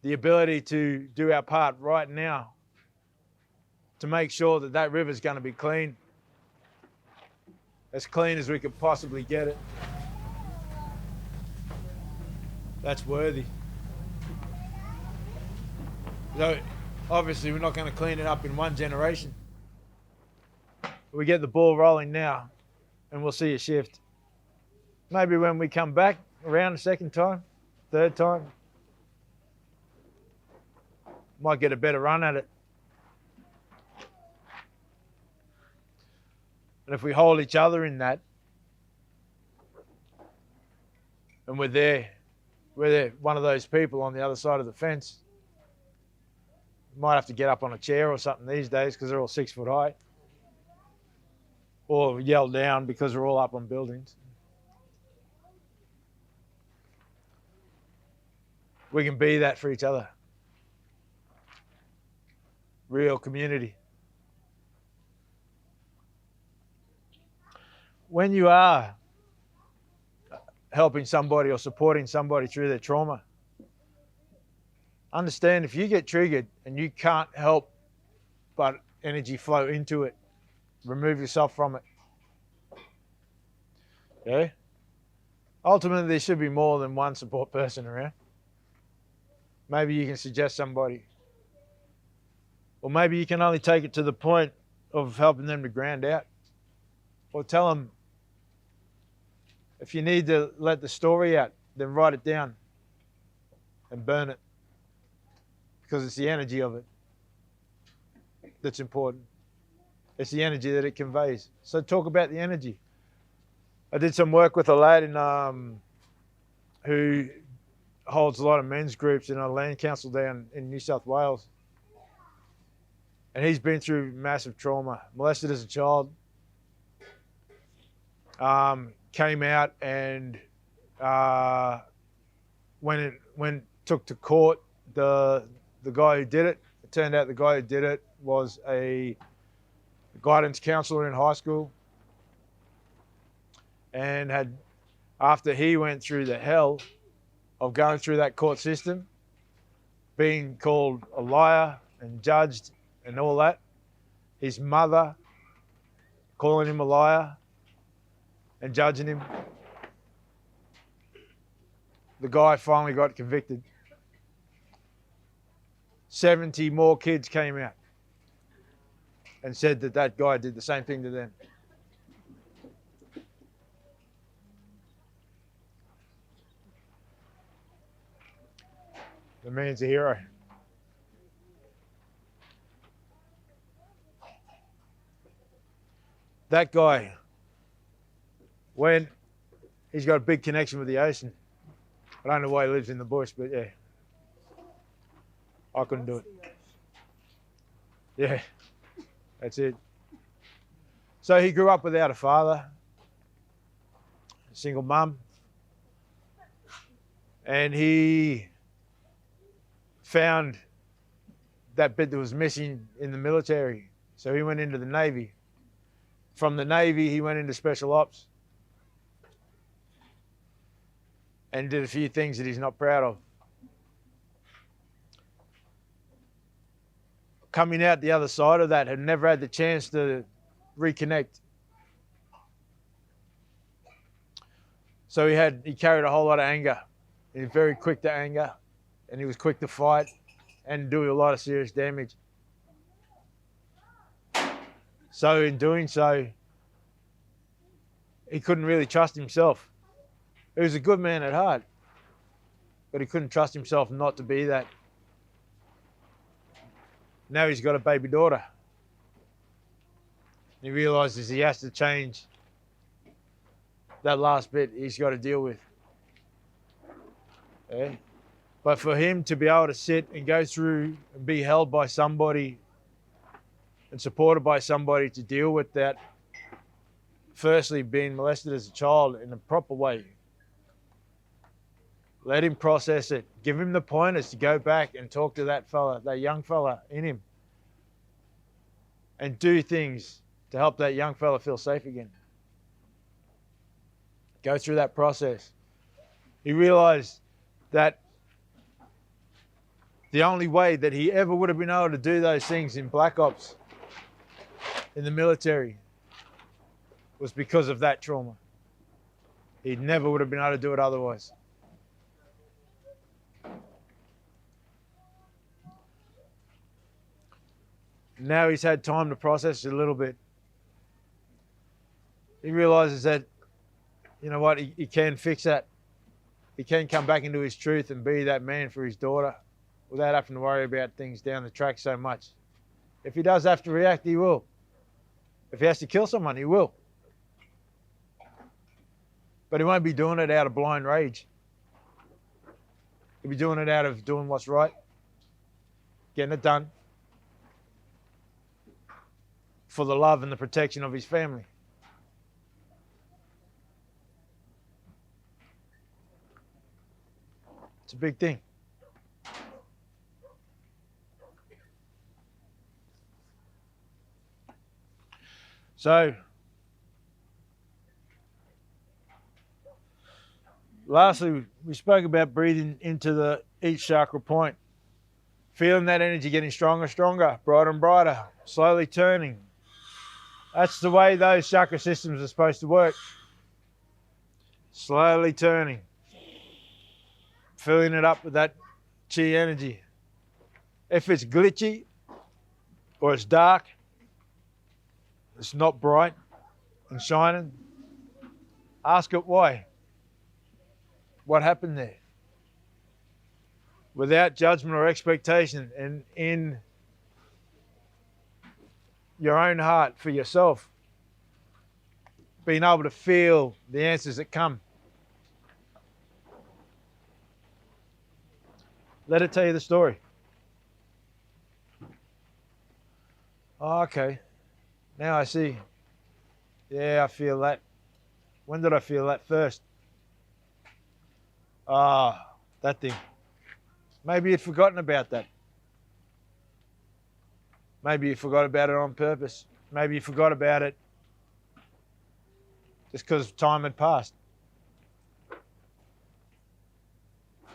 The ability to do our part right now to make sure that that river's going to be clean, as clean as we could possibly get it. That's worthy. So obviously we're not going to clean it up in one generation. We get the ball rolling now and we'll see a shift. Maybe when we come back around a second time, third time, might get a better run at it. And if we hold each other in that, and we're there, one of those people on the other side of the fence. You might have to get up on a chair or something these days because they're all 6 foot high. Or yell down because we're all up on buildings. We can be that for each other. Real community. When you are helping somebody or supporting somebody through their trauma, understand if you get triggered and you can't help but energy flow into it, remove yourself from it. Okay? Ultimately, there should be more than one support person around. Maybe you can suggest somebody. Or maybe you can only take it to the point of helping them to ground out. Or tell them, if you need to let the story out, then write it down and burn it. Because it's the energy of it that's important. It's the energy that it conveys. So talk about the energy. I did some work with a lad who holds a lot of men's groups in a land council down in New South Wales. And he's been through massive trauma, molested as a child. Came out and took to court the guy who did it. It turned out the guy who did it was a guidance counselor in high school, and after he went through the hell of going through that court system, being called a liar and judged and all that, his mother calling him a liar and judging him, the guy finally got convicted. 70 more kids came out and said that guy did the same thing to them. The man's a hero. That guy, when he's got a big connection with the ocean. I don't know why he lives in the bush, but yeah. I couldn't do it. Yeah, that's it. So he grew up without a father, a single mum, and he found that bit that was missing in the military. So he went into the Navy. From the Navy, he went into special ops and did a few things that he's not proud of. Coming out the other side of that, had never had the chance to reconnect. So he carried a whole lot of anger. He was very quick to anger, and he was quick to fight, and do a lot of serious damage. So in doing so, he couldn't really trust himself. He was a good man at heart, but he couldn't trust himself not to be that. Now he's got a baby daughter. He realizes he has to change that last bit he's got to deal with. Yeah? But for him to be able to sit and go through and be held by somebody and supported by somebody to deal with that, firstly being molested as a child in a proper way, let him process it. Give him the pointers to go back and talk to that fella, that young fella in him, and do things to help that young fella feel safe again. Go through that process. He realized that the only way that he ever would have been able to do those things in Black Ops, in the military, was because of that trauma. He never would have been able to do it otherwise. Now he's had time to process it a little bit. He realizes that, you know what, he can fix that. He can come back into his truth and be that man for his daughter without having to worry about things down the track so much. If he does have to react, he will. If he has to kill someone, he will. But he won't be doing it out of blind rage. He'll be doing it out of doing what's right, getting it done for the love and the protection of his family. It's a big thing. So, lastly, we spoke about breathing into each chakra point. Feeling that energy getting stronger, stronger, brighter and brighter, slowly turning. That's the way those chakra systems are supposed to work. Slowly turning. Filling it up with that chi energy. If it's glitchy or it's dark, it's not bright and shining, ask it why. What happened there? Without judgment or expectation, and in your own heart for yourself, being able to feel the answers that come. Let it tell you the story. Oh, okay. Now I see. Yeah, I feel that. When did I feel that first? Ah, that thing. Maybe you'd forgotten about that. Maybe you forgot about it on purpose. Maybe you forgot about it just because time had passed.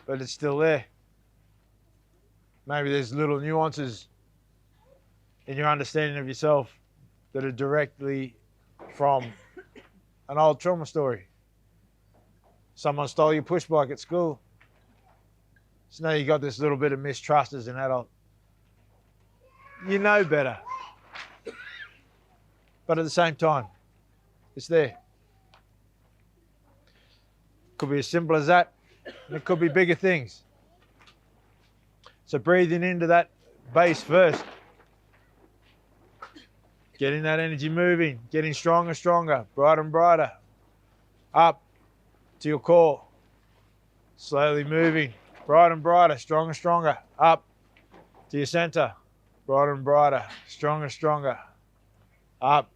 But it's still there. Maybe there's little nuances in your understanding of yourself that are directly from an old trauma story. Someone stole your push bike at school. So now you got this little bit of mistrust as an adult. You know better. But at the same time, it's there. Could be as simple as that, and it could be bigger things. So breathing into that base first. Getting that energy moving, getting stronger, stronger, brighter and brighter. Up to your core. Slowly moving, brighter and brighter, stronger, stronger. Up to your center. Brighter and brighter, stronger, stronger. Up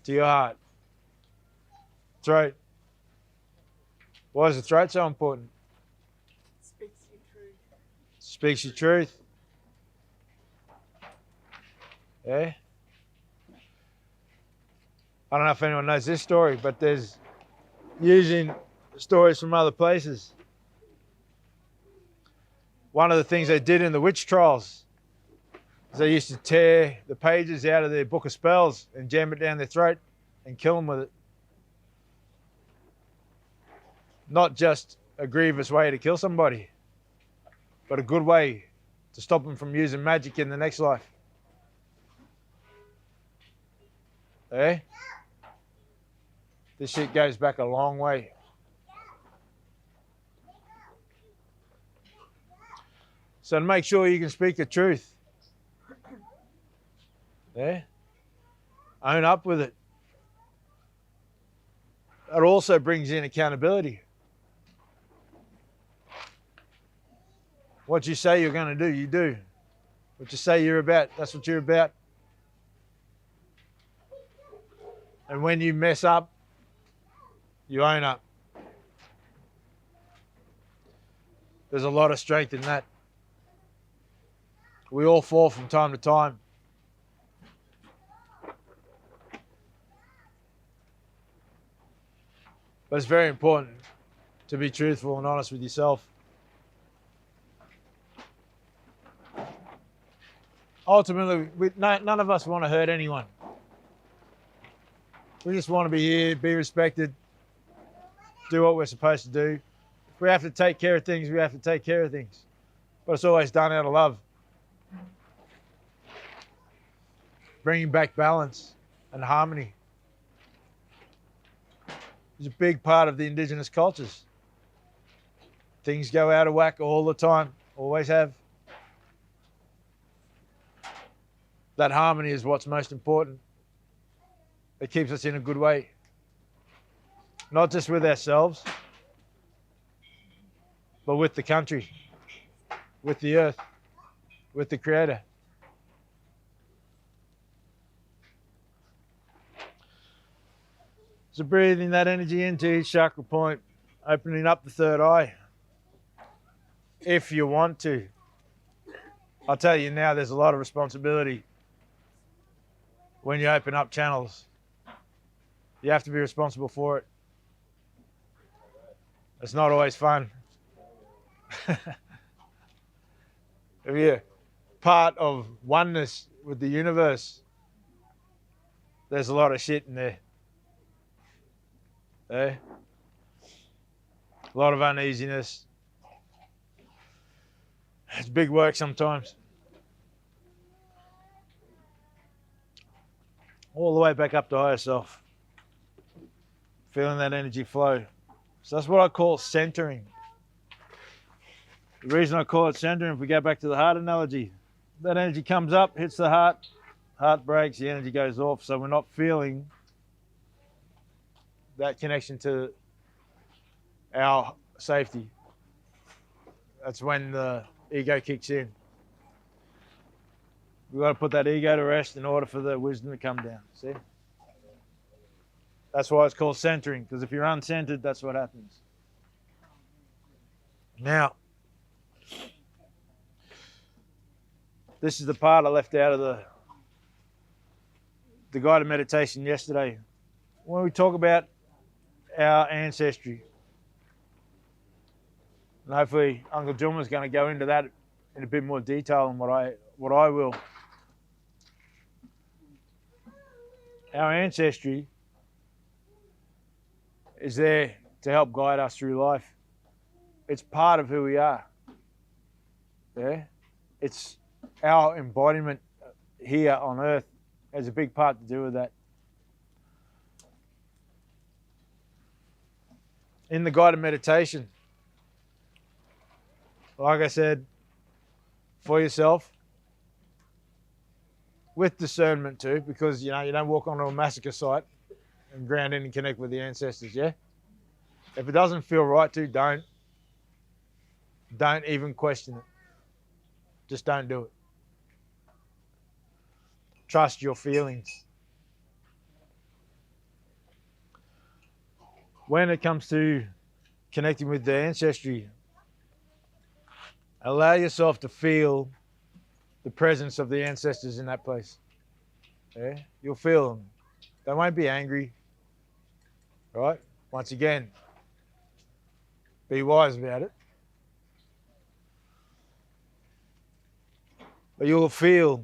to your heart. Throat. Why is the throat so important? Speaks your truth. Speaks your truth. Yeah. I don't know if anyone knows this story, but there's using stories from other places. One of the things they did in the witch trials is they used to tear the pages out of their book of spells and jam it down their throat and kill them with it. Not just a grievous way to kill somebody, but a good way to stop them from using magic in the next life. Eh? This shit goes back a long way. So to make sure you can speak the truth, yeah, own up with it. It also brings in accountability. What you say you're going to do, you do. What you say you're about, that's what you're about. And when you mess up, you own up. There's a lot of strength in that. We all fall from time to time. But it's very important to be truthful and honest with yourself. Ultimately, none of us want to hurt anyone. We just want to be here, be respected, do what we're supposed to do. If we have to take care of things, we have to take care of things. But it's always done out of love. Bringing back balance and harmony is a big part of the indigenous cultures. Things go out of whack all the time, always have. That harmony is what's most important. It keeps us in a good way. Not just with ourselves, but with the country, with the earth, with the Creator. So breathing that energy into each chakra point, opening up the third eye. If you want to. I'll tell you now, there's a lot of responsibility when you open up channels. You have to be responsible for it. It's not always fun. If you're part of oneness with the universe, there's a lot of shit in there. Eh? A lot of uneasiness. It's big work sometimes. All the way back up to higher self. Feeling that energy flow. So that's what I call centering. The reason I call it centering, if we go back to the heart analogy, that energy comes up, hits the heart breaks, the energy goes off. So we're not feeling that connection to our safety. That's when the ego kicks in. We've got to put that ego to rest in order for the wisdom to come down. See? That's why it's called centering, because if you're uncentered, that's what happens. Now, this is the part I left out of the guided meditation yesterday. When we talk about our ancestry, and hopefully Uncle John was going to go into that in a bit more detail than what I will. Our ancestry is there to help guide us through life. It's part of who we are. Yeah? It's our embodiment here on earth has a big part to do with that. In the guided meditation, like I said, for yourself, with discernment too, because you don't walk onto a massacre site and ground in and connect with the ancestors, yeah? If it doesn't feel right to, don't even question it. Just don't do it. Trust your feelings. When it comes to connecting with the ancestry, allow yourself to feel the presence of the ancestors in that place. Yeah? You'll feel them. They won't be angry. Right? Once again, be wise about it. But you'll feel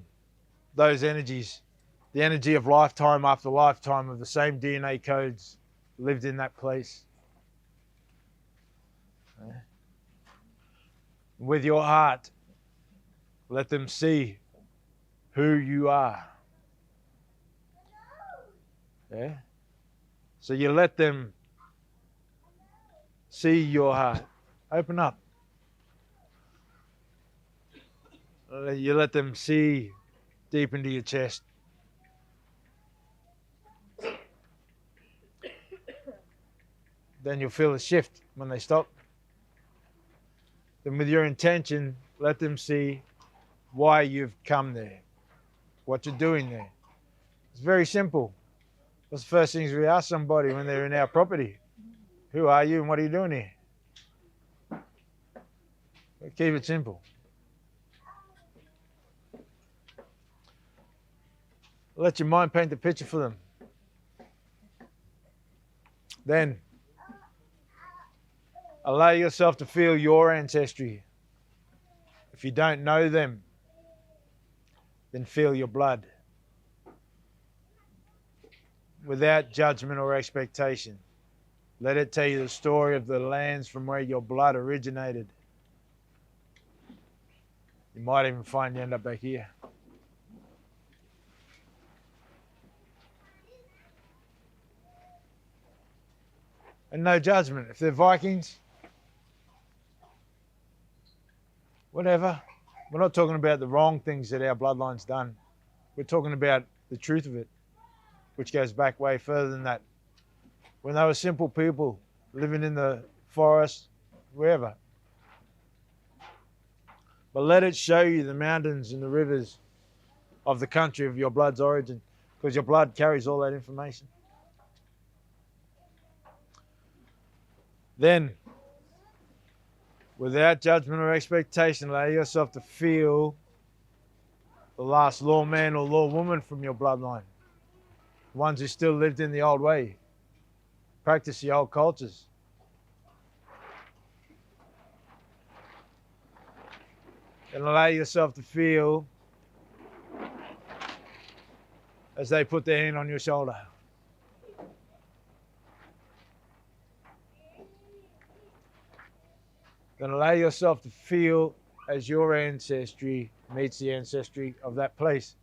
those energies, the energy of lifetime after lifetime of the same DNA codes lived in that place. Yeah? With your heart, Let them see who you are. Yeah? So you let them see your heart. Open up. You let them see deep into your chest. Then you'll feel a shift when they stop. Then with your intention, let them see why you've come there, what you're doing there. It's very simple. What's the first things we ask somebody when they're in our property? Who are you and what are you doing here? Keep it simple. Let your mind paint the picture for them. Then allow yourself to feel your ancestry. If you don't know them, then feel your blood. Without judgment or expectation. Let it tell you the story of the lands from where your blood originated. You might even find you end up back here. And no judgment. If they're Vikings, whatever. We're not talking about the wrong things that our bloodline's done. We're talking about the truth of it, which goes back way further than that. When they were simple people living in the forest, wherever. But let it show you the mountains and the rivers of the country of your blood's origin, because your blood carries all that information. Then, without judgment or expectation, allow yourself to feel the last lawman or lawwoman from your bloodline. The ones who still lived in the old way, practice the old cultures. And allow yourself to feel as they put their hand on your shoulder. Then allow yourself to feel as your ancestry meets the ancestry of that place.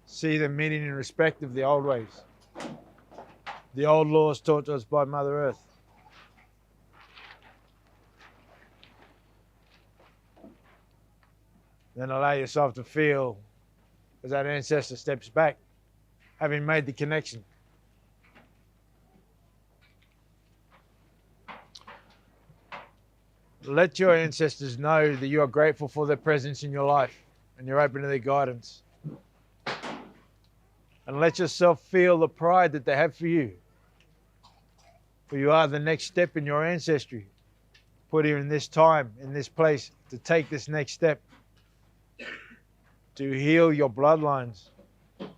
See the meaning and respect of the old ways. The old laws taught to us by Mother Earth. Then allow yourself to feel as that ancestor steps back, having made the connection. Let your ancestors know that you are grateful for their presence in your life and you're open to their guidance. And let yourself feel the pride that they have for you. For you are the next step in your ancestry, put here in this time, in this place, to take this next step, to heal your bloodlines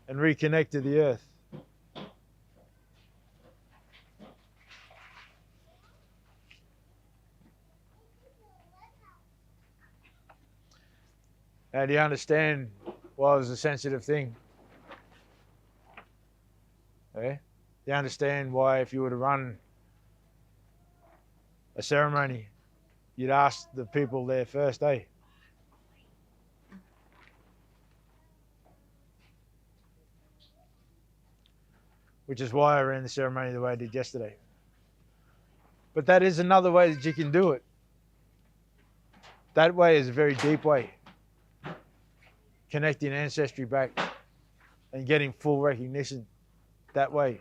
and reconnect to the earth. Now, do you understand why it was a sensitive thing? Yeah? Do you understand why if you were to run a ceremony, you'd ask the people there first, eh? Which is why I ran the ceremony the way I did yesterday. But that is another way that you can do it. That way is a very deep way. Connecting ancestry back and getting full recognition that way.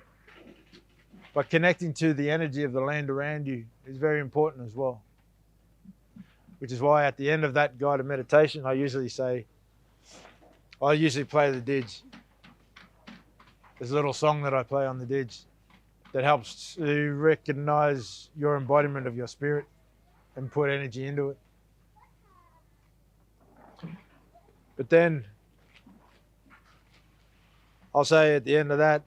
But connecting to the energy of the land around you is very important as well. Which is why at the end of that guided meditation, I usually play the didge. There's a little song that I play on the didge that helps to recognize your embodiment of your spirit and put energy into it. But then I'll say at the end of that,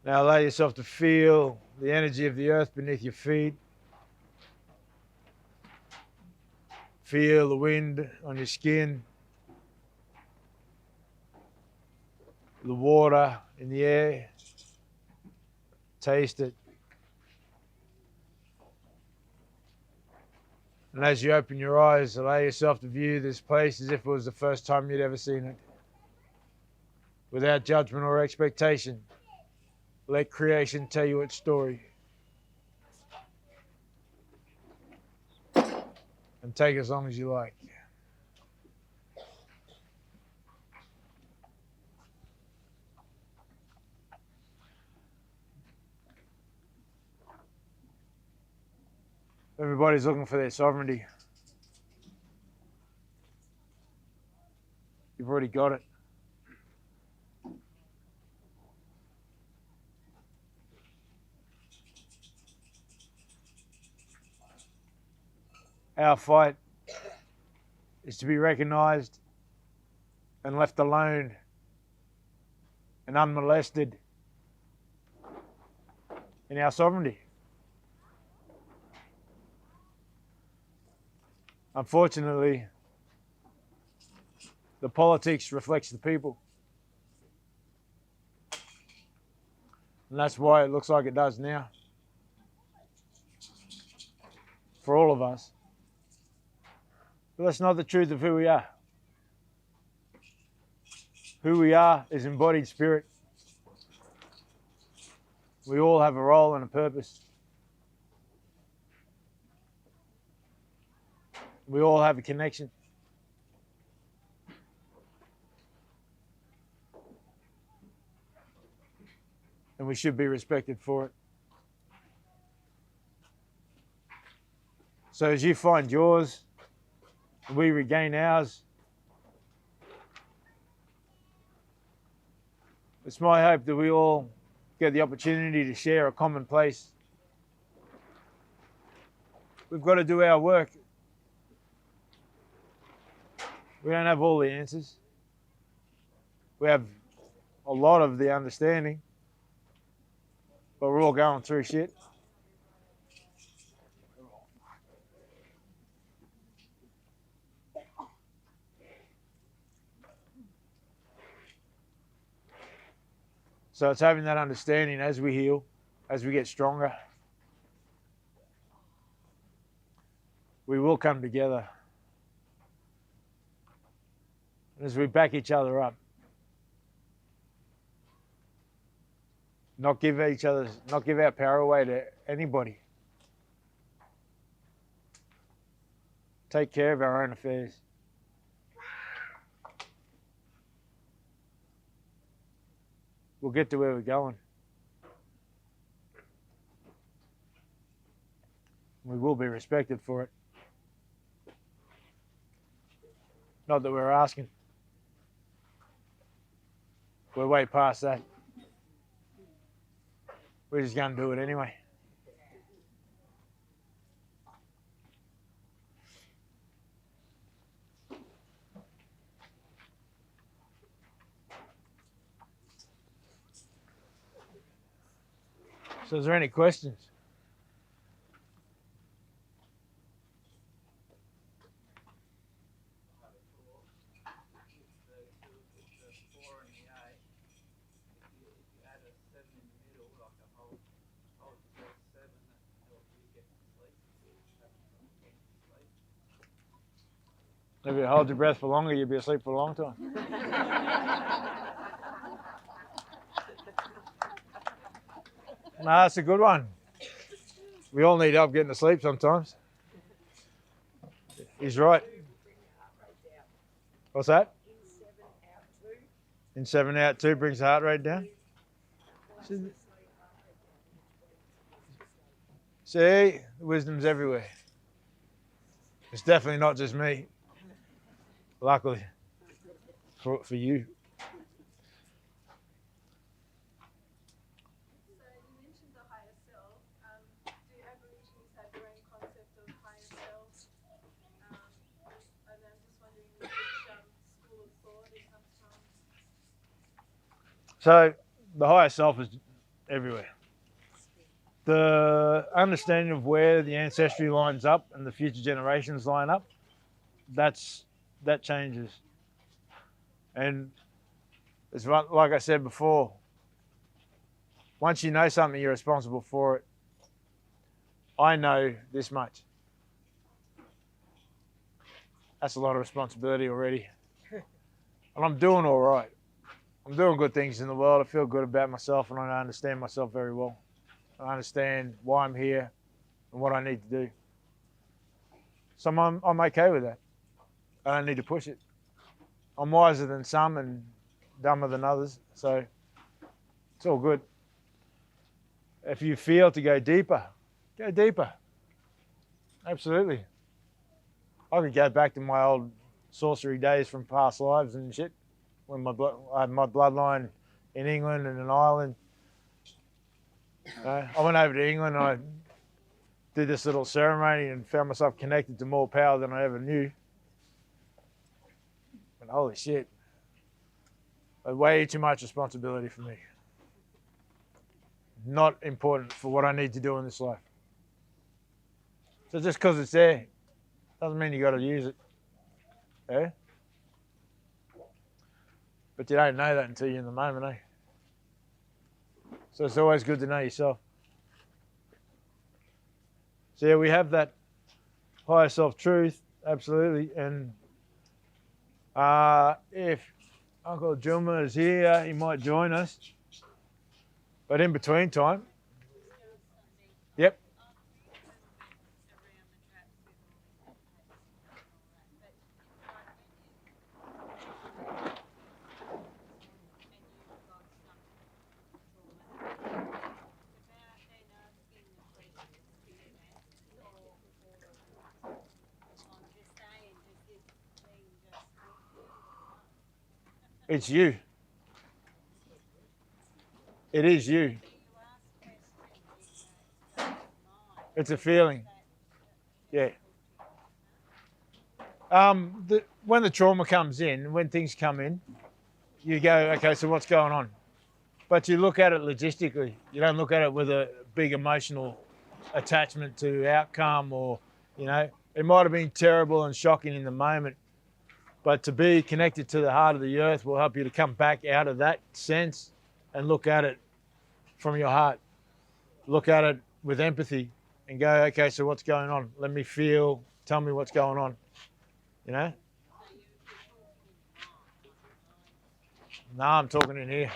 now allow yourself to feel the energy of the earth beneath your feet. Feel the wind on your skin. The water in the air. Taste it. And as you open your eyes, allow yourself to view this place as if it was the first time you'd ever seen it. Without judgment or expectation, let creation tell you its story. And take as long as you like. Everybody's looking for their sovereignty. You've already got it. Our fight is to be recognized and left alone and unmolested in our sovereignty. Unfortunately, the politics reflects the people. And that's why it looks like it does now. For all of us. But that's not the truth of who we are. Who we are is embodied spirit. We all have a role and a purpose. We all have a connection. And we should be respected for it. So as you find yours, we regain ours. It's my hope that we all get the opportunity to share a common place. We've got to do our work. We don't have all the answers. We have a lot of the understanding, but we're all going through shit. So it's having that understanding as we heal, as we get stronger. We will come together. And as we back each other up. Not give our power away to anybody. Take care of our own affairs. We'll get to where we're going. We will be respected for it. Not that we're asking. We're way past that. We're just going to do it anyway. So is there any questions? If you hold your breath for longer, you'll be asleep for a long time. No, that's a good one. We all need help getting to sleep sometimes. He's right. What's that? In 7 out 2 brings the heart rate down. See, the wisdom's everywhere. It's definitely not just me. Luckily, for you. So you mentioned the higher self. Do Aborigines have their own concept of higher self? And I'm just wondering which school of thought it comes from. So the higher self is everywhere. The understanding of where the ancestry lines up and the future generations line up, that changes. And it's like I said before, once you know something, you're responsible for it. I know this much. That's a lot of responsibility already. And I'm doing all right. I'm doing good things in the world. I feel good about myself, and I understand myself very well. I understand why I'm here and what I need to do. So I'm okay with that. I don't need to push it. I'm wiser than some and dumber than others, so it's all good. If you feel to go deeper, go deeper. Absolutely. I could go back to my old sorcery days from past lives and shit, when I had my bloodline in England and in Ireland. I went over to England and I did this little ceremony and found myself connected to more power than I ever knew. And holy shit, way too much responsibility for me. Not important for what I need to do in this life. So just because it's there doesn't mean you got to use it. Yeah? But you don't know that until you're in the moment, eh? So it's always good to know yourself. So yeah, we have that higher self truth, absolutely. And if Uncle Jarmbi is here, he might join us. But in between time, yep. It's you. It is you. It's a feeling. Yeah. When the trauma comes in, when things come in, you go, okay, so what's going on? But you look at it logistically. You don't look at it with a big emotional attachment to outcome, or, it might have been terrible and shocking in the moment, but to be connected to the heart of the earth will help you to come back out of that sense and look at it from your heart. Look at it with empathy and go, okay, so what's going on? Let me feel, tell me what's going on, No, I'm talking in here.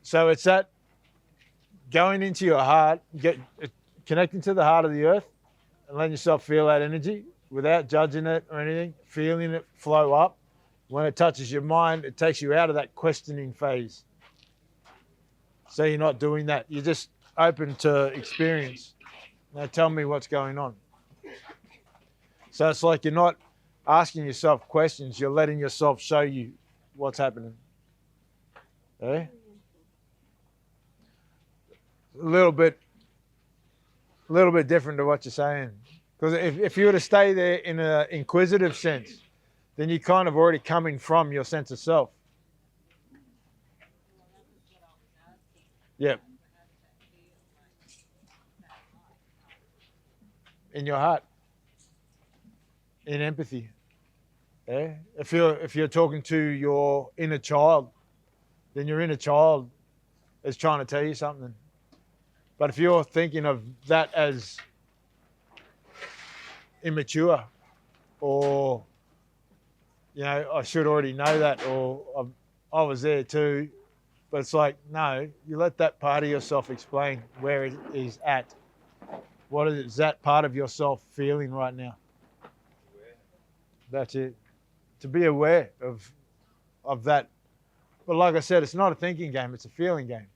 So it's that going into your heart, connecting to the heart of the earth and letting yourself feel that energy without judging it or anything, feeling it flow up. When it touches your mind, it takes you out of that questioning phase. So you're not doing that. You're just open to experience. Now tell me what's going on. So it's like you're not asking yourself questions. You're letting yourself show you what's happening. Eh? A little bit different to what you're saying. Because if you were to stay there in an inquisitive sense, then you're kind of already coming from your sense of self. Yep. In your heart. In empathy. Yeah? If you're talking to your inner child, then your inner child is trying to tell you something. But if you're thinking of that as immature, or I should already know that, or I was there too, but it's like, no, you let that part of yourself explain where it is at. What is that part of yourself feeling right now? That's it. To be aware of that. But like I said, it's not a thinking game, it's a feeling game.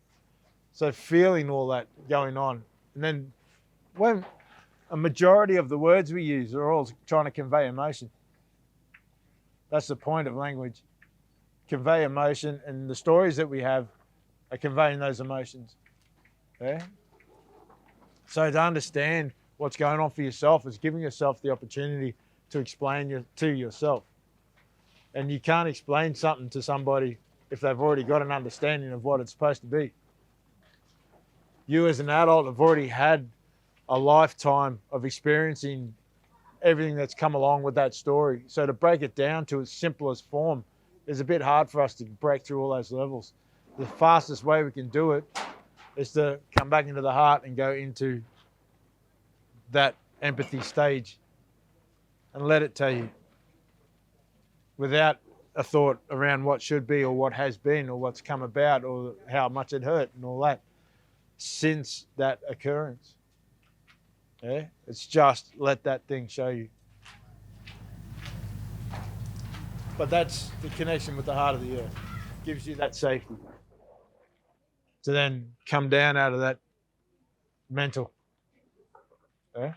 So feeling all that going on. And then when a majority of the words we use are all trying to convey emotion. That's the point of language. Convey emotion, and the stories that we have are conveying those emotions. Yeah? So to understand what's going on for yourself is giving yourself the opportunity to explain to yourself. And you can't explain something to somebody if they've already got an understanding of what it's supposed to be. You as an adult have already had a lifetime of experiencing everything that's come along with that story. So to break it down to its simplest form is a bit hard for us to break through all those levels. The fastest way we can do it is to come back into the heart and go into that empathy stage and let it tell you without a thought around what should be or what has been or what's come about or how much it hurt and all that since that occurrence. Yeah? It's just let that thing show you. But that's the connection with the heart of the earth. Gives you that safety to then come down out of that mental. Yeah?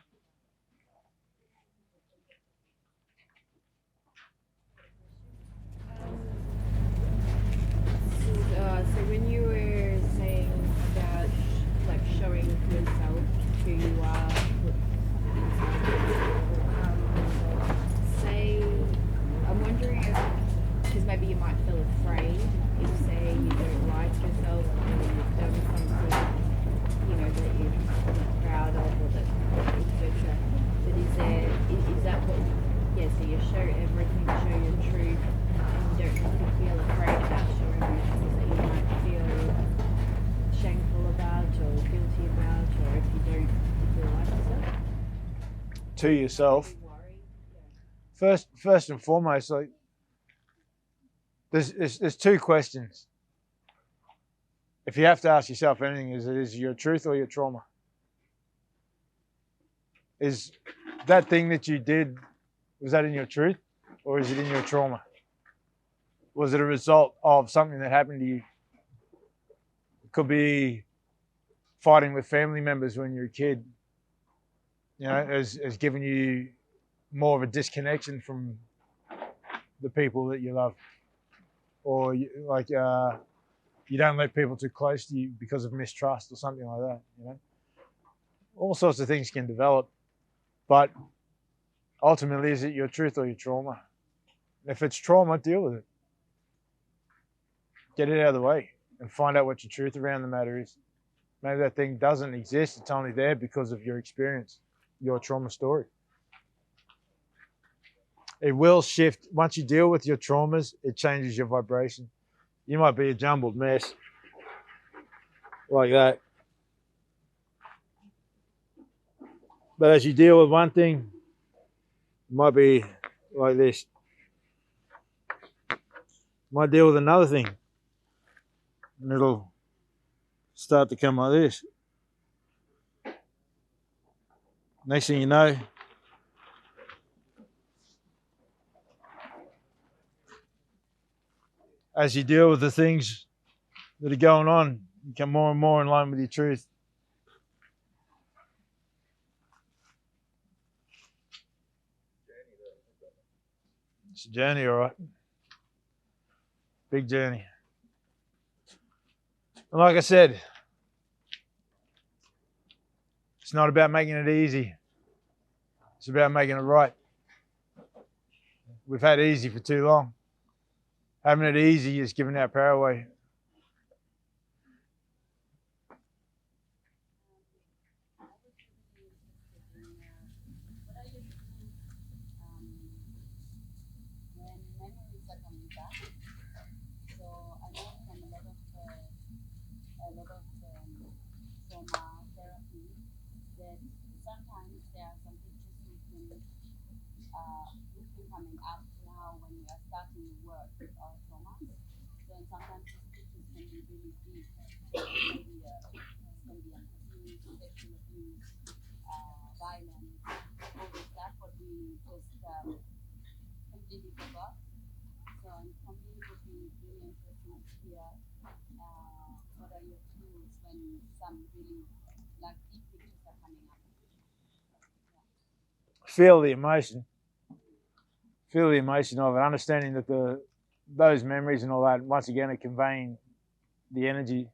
So when you were saying about like showing yourself who you are, say, I'm wondering if, because maybe you might feel afraid if say you don't like yourself or you've done something, that you're not proud of or that etc. But is that what, so you show everything, show your truth, and you don't have to feel afraid about showing your things that you might feel shameful about or guilty about, or if you don't particularly like yourself? To yourself. First and foremost, like there's two questions. If you have to ask yourself anything, is it your truth or your trauma? Is that thing that you did, was that in your truth or is it in your trauma? Was it a result of something that happened to you? It could be fighting with family members when you're a kid, has given you more of a disconnection from the people that you love. Or you don't let people too close to you because of mistrust or something like that, All sorts of things can develop. But ultimately, is it your truth or your trauma? If it's trauma, deal with it. Get it out of the way and find out what your truth around the matter is. Maybe that thing doesn't exist. It's only there because of your experience, your trauma story. It will shift. Once you deal with your traumas, it changes your vibration. You might be a jumbled mess like that. But as you deal with one thing, it might be like this. Might deal with another thing. And it'll start to come like this. Next thing you know, as you deal with the things that are going on, you come more and more in line with your truth. It's a journey, all right. Big journey. And like I said, it's not about making it easy. It's about making it right. We've had easy for too long. Having it easy is giving our power away. When memories are coming back, so I know from a lot of trauma therapy that sometimes there are some pictures coming up now when we are starting to work with our trauma. So and sometimes these pictures can be really deep. Maybe it can be an abuse, sexual abuse, violence, all this stuff what we just completely forgot. So and for me it would be really interesting to hear what are your tools when some really like deep pictures are coming up. Feel the emotion. Feel the emotion of it, understanding that those memories and all that, once again, are conveying the energy.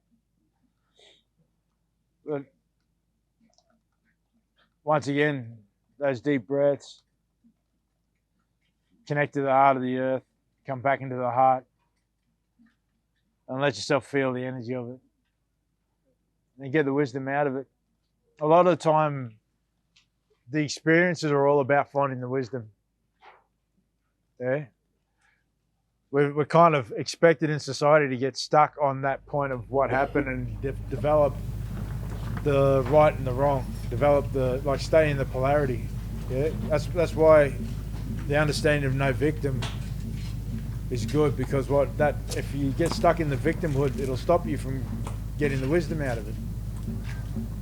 But once again, those deep breaths, connect to the heart of the earth, come back into the heart, and let yourself feel the energy of it. And get the wisdom out of it. A lot of the time, the experiences are all about finding the wisdom. Yeah? We're kind of expected in society to get stuck on that point of what happened and develop the right and the wrong. develop stay in the polarity. Yeah, that's why the understanding of no victim is good, because if you get stuck in the victimhood, it'll stop you from getting the wisdom out of it.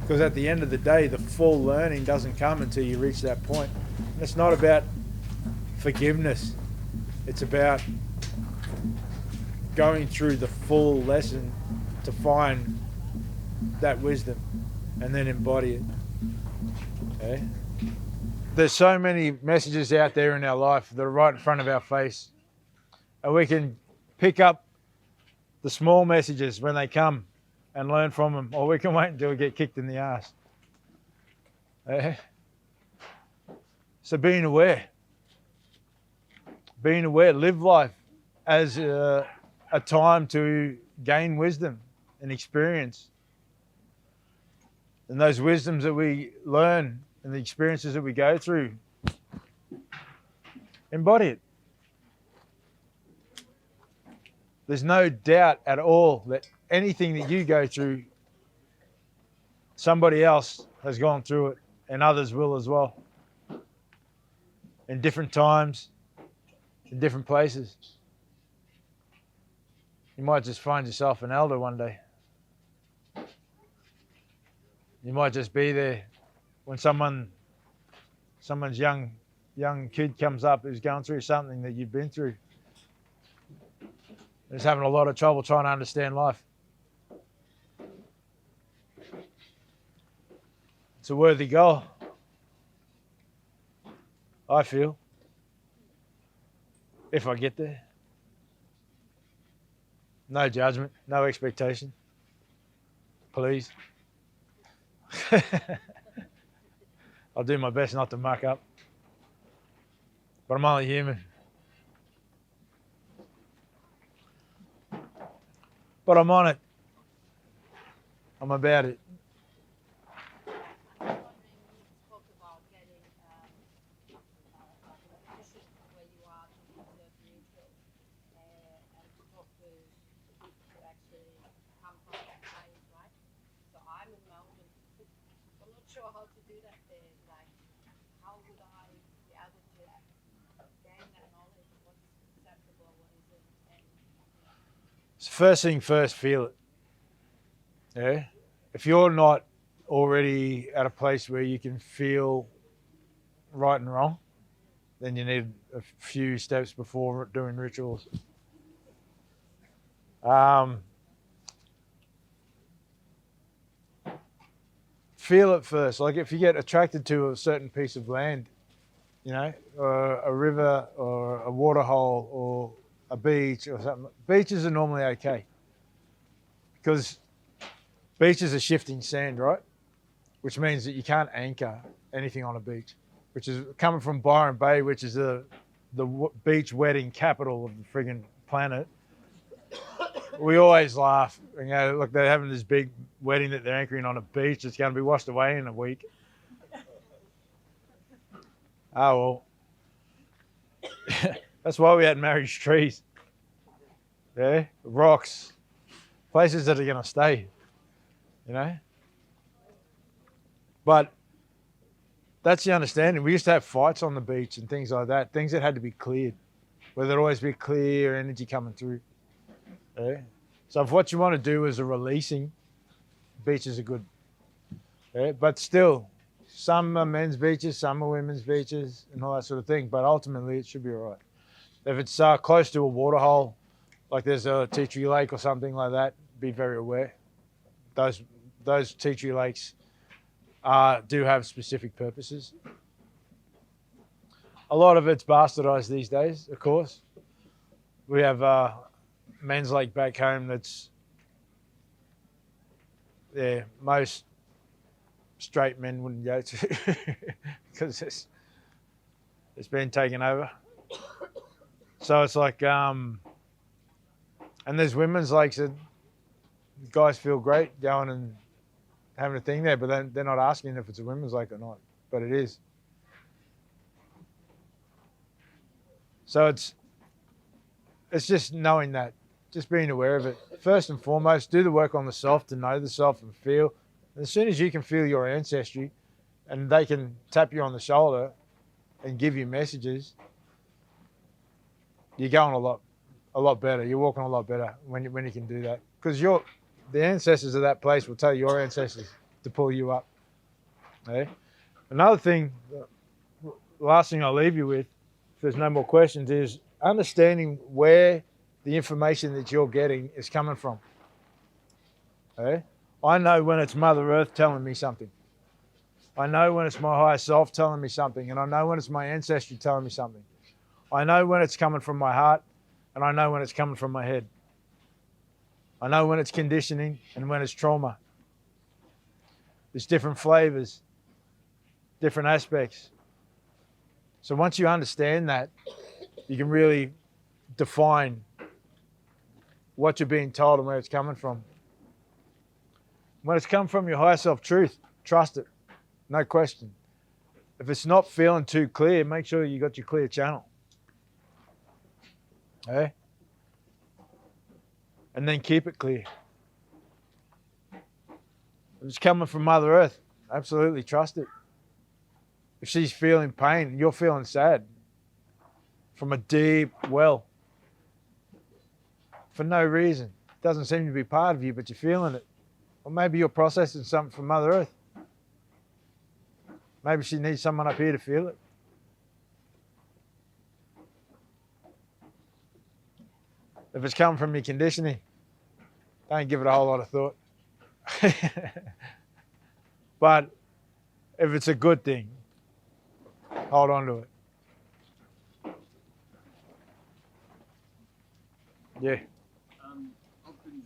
Because at the end of the day, the full learning doesn't come until you reach that point. And it's not about forgiveness. It's about going through the full lesson to find that wisdom and then embody it. Okay? There's so many messages out there in our life that are right in front of our face. And we can pick up the small messages when they come and learn from them, or we can wait until we get kicked in the ass. So being aware, live life as a time to gain wisdom and experience. And those wisdoms that we learn and the experiences that we go through, embody it. There's no doubt at all that anything that you go through, somebody else has gone through it, and others will as well. In different times, in different places. You might just find yourself an elder one day. You might just be there when someone's young kid comes up who's going through something that you've been through. Is having a lot of trouble trying to understand life. It's a worthy goal, I feel, if I get there. No judgment, no expectation. Please. I'll do my best not to muck up. But I'm only human. But I'm on it. I'm about it. I'm wondering, you spoke about getting like a position where you are to observe rituals and to talk to people who actually come from that place, right? So I'm in Melbourne. I'm not sure how to do that there. Like, how would I be able to gain that knowledge? What's acceptable? What isn't? And So first thing first, feel it. Yeah. If you're not already at a place where you can feel right and wrong, then you need a few steps before doing rituals. Feel it first. Like if you get attracted to a certain piece of land, or a river or a water hole or a beach or something. Beaches are normally okay because beaches are shifting sand, right? Which means that you can't anchor anything on a beach, which is coming from Byron Bay, which is the beach wedding capital of the friggin' planet. We always laugh, look, they're having this big wedding that they're anchoring on a beach. It's going to be washed away in a week. Oh, well. That's why we had marriage trees. Yeah, rocks, places that are going to stay, But that's the understanding. We used to have fights on the beach and things like that, things that had to be cleared, where there'd always be clear energy coming through. Yeah. So if what you want to do is a releasing, beaches are good. Yeah. But still, some are men's beaches, some are women's beaches, and all that sort of thing. But ultimately, it should be all right. If it's close to a water hole, like there's a tea tree lake or something like that, be very aware. Those tea tree lakes do have specific purposes. A lot of it's bastardized these days, of course. We have men's lake back home that's, most straight men wouldn't go to because it's been taken over. So it's like, and there's women's lakes that guys feel great going and having a thing there, but then they're not asking if it's a women's lake or not, but it is. So it's just knowing that, just being aware of it. First and foremost, do the work on the self to know the self and feel. And as soon as you can feel your ancestry, and they can tap you on the shoulder and give you messages, you're going a lot better. You're walking a lot better when you can do that, because the ancestors of that place will tell your ancestors to pull you up. Okay? Another thing, last thing I'll leave you with, if there's no more questions, is understanding where the information that you're getting is coming from. Okay? I know when it's Mother Earth telling me something. I know when it's my higher self telling me something, and I know when it's my ancestry telling me something. I know when it's coming from my heart, and I know when it's coming from my head. I know when it's conditioning and when it's trauma. There's different flavors, different aspects. So once you understand that, you can really define what you're being told and where it's coming from. When it's come from your higher self truth, trust it, no question. If it's not feeling too clear, make sure you got your clear channel. Okay? And then keep it clear. If it's coming from Mother Earth, absolutely trust it. If she's feeling pain and you're feeling sad from a deep well for no reason, it doesn't seem to be part of you, but you're feeling it. Or maybe you're processing something from Mother Earth. Maybe she needs someone up here to feel it. If it's coming from your conditioning, don't give it a whole lot of thought. But if it's a good thing, hold on to it. Yeah. I've been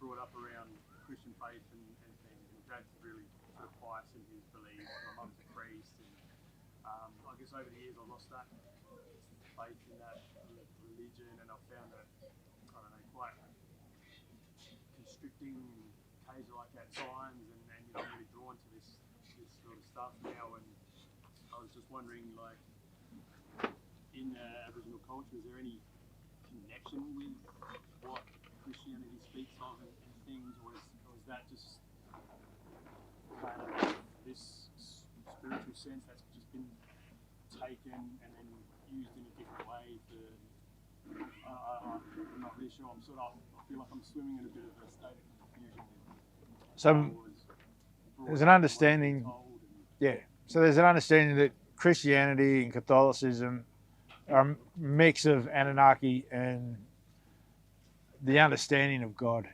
brought up around Christian faith and things, and Dad's really sort of pious in his beliefs. My mum's a priest, and I guess over the years I lost that faith in that religion, and I found it, I don't know, quite constricting and cagey like at times, and I'm really drawn to this sort of stuff now. And I was just wondering, like, in Aboriginal culture, is there any connection with what Christianity speaks of and things, or is that just kind of this spiritual sense that's just been taken and then used in a different way for, I'm not really sure. I feel like I'm swimming in a bit of a state of confusion. So there's an understanding, so there's an understanding that Christianity and Catholicism are a mix of Anunnaki and the understanding of God.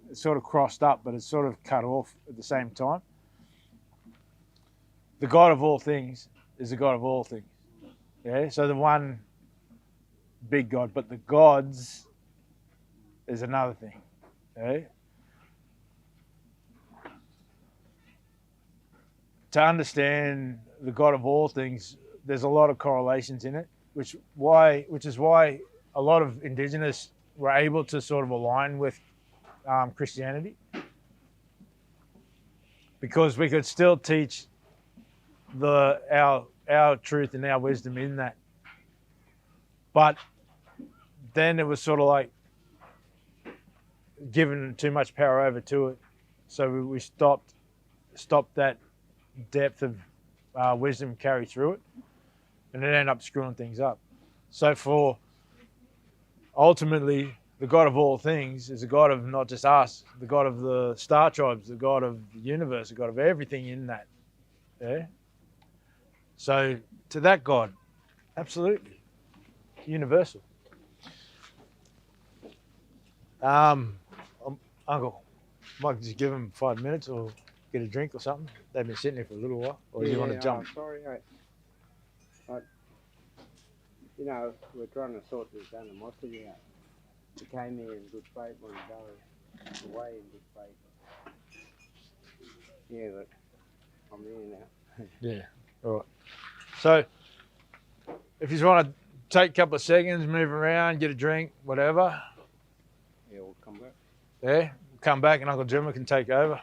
It's sort of crossed up, but it's sort of cut off at the same time. The God of all things is the God of all things. Yeah, so the one big God, but the gods is another thing. Okay? To understand the God of all things, there's a lot of correlations in it, which is why a lot of Indigenous were able to sort of align with Christianity, because we could still teach our truth and our wisdom in that. But then it was sort of like given too much power over to it, so we stopped that depth of wisdom carry through it, and it ended up screwing things up. So for ultimately, the God of all things is the God of not just us, the God of the star tribes, the God of the universe, the God of everything in that. Yeah. So to that God, absolutely universal. Uncle, might just give him 5 minutes or get a drink or something. They've been sitting here for a little while. Or do you want to jump? Sorry, you know, we're trying to sort this animosity out. We came here in good faith, want to go away in good faith. Yeah, but I'm here now. Yeah, all right. So if you just want to take a couple of seconds, move around, get a drink, whatever. Yeah, we'll come back. Yeah, come back and Uncle Jimmy can take over.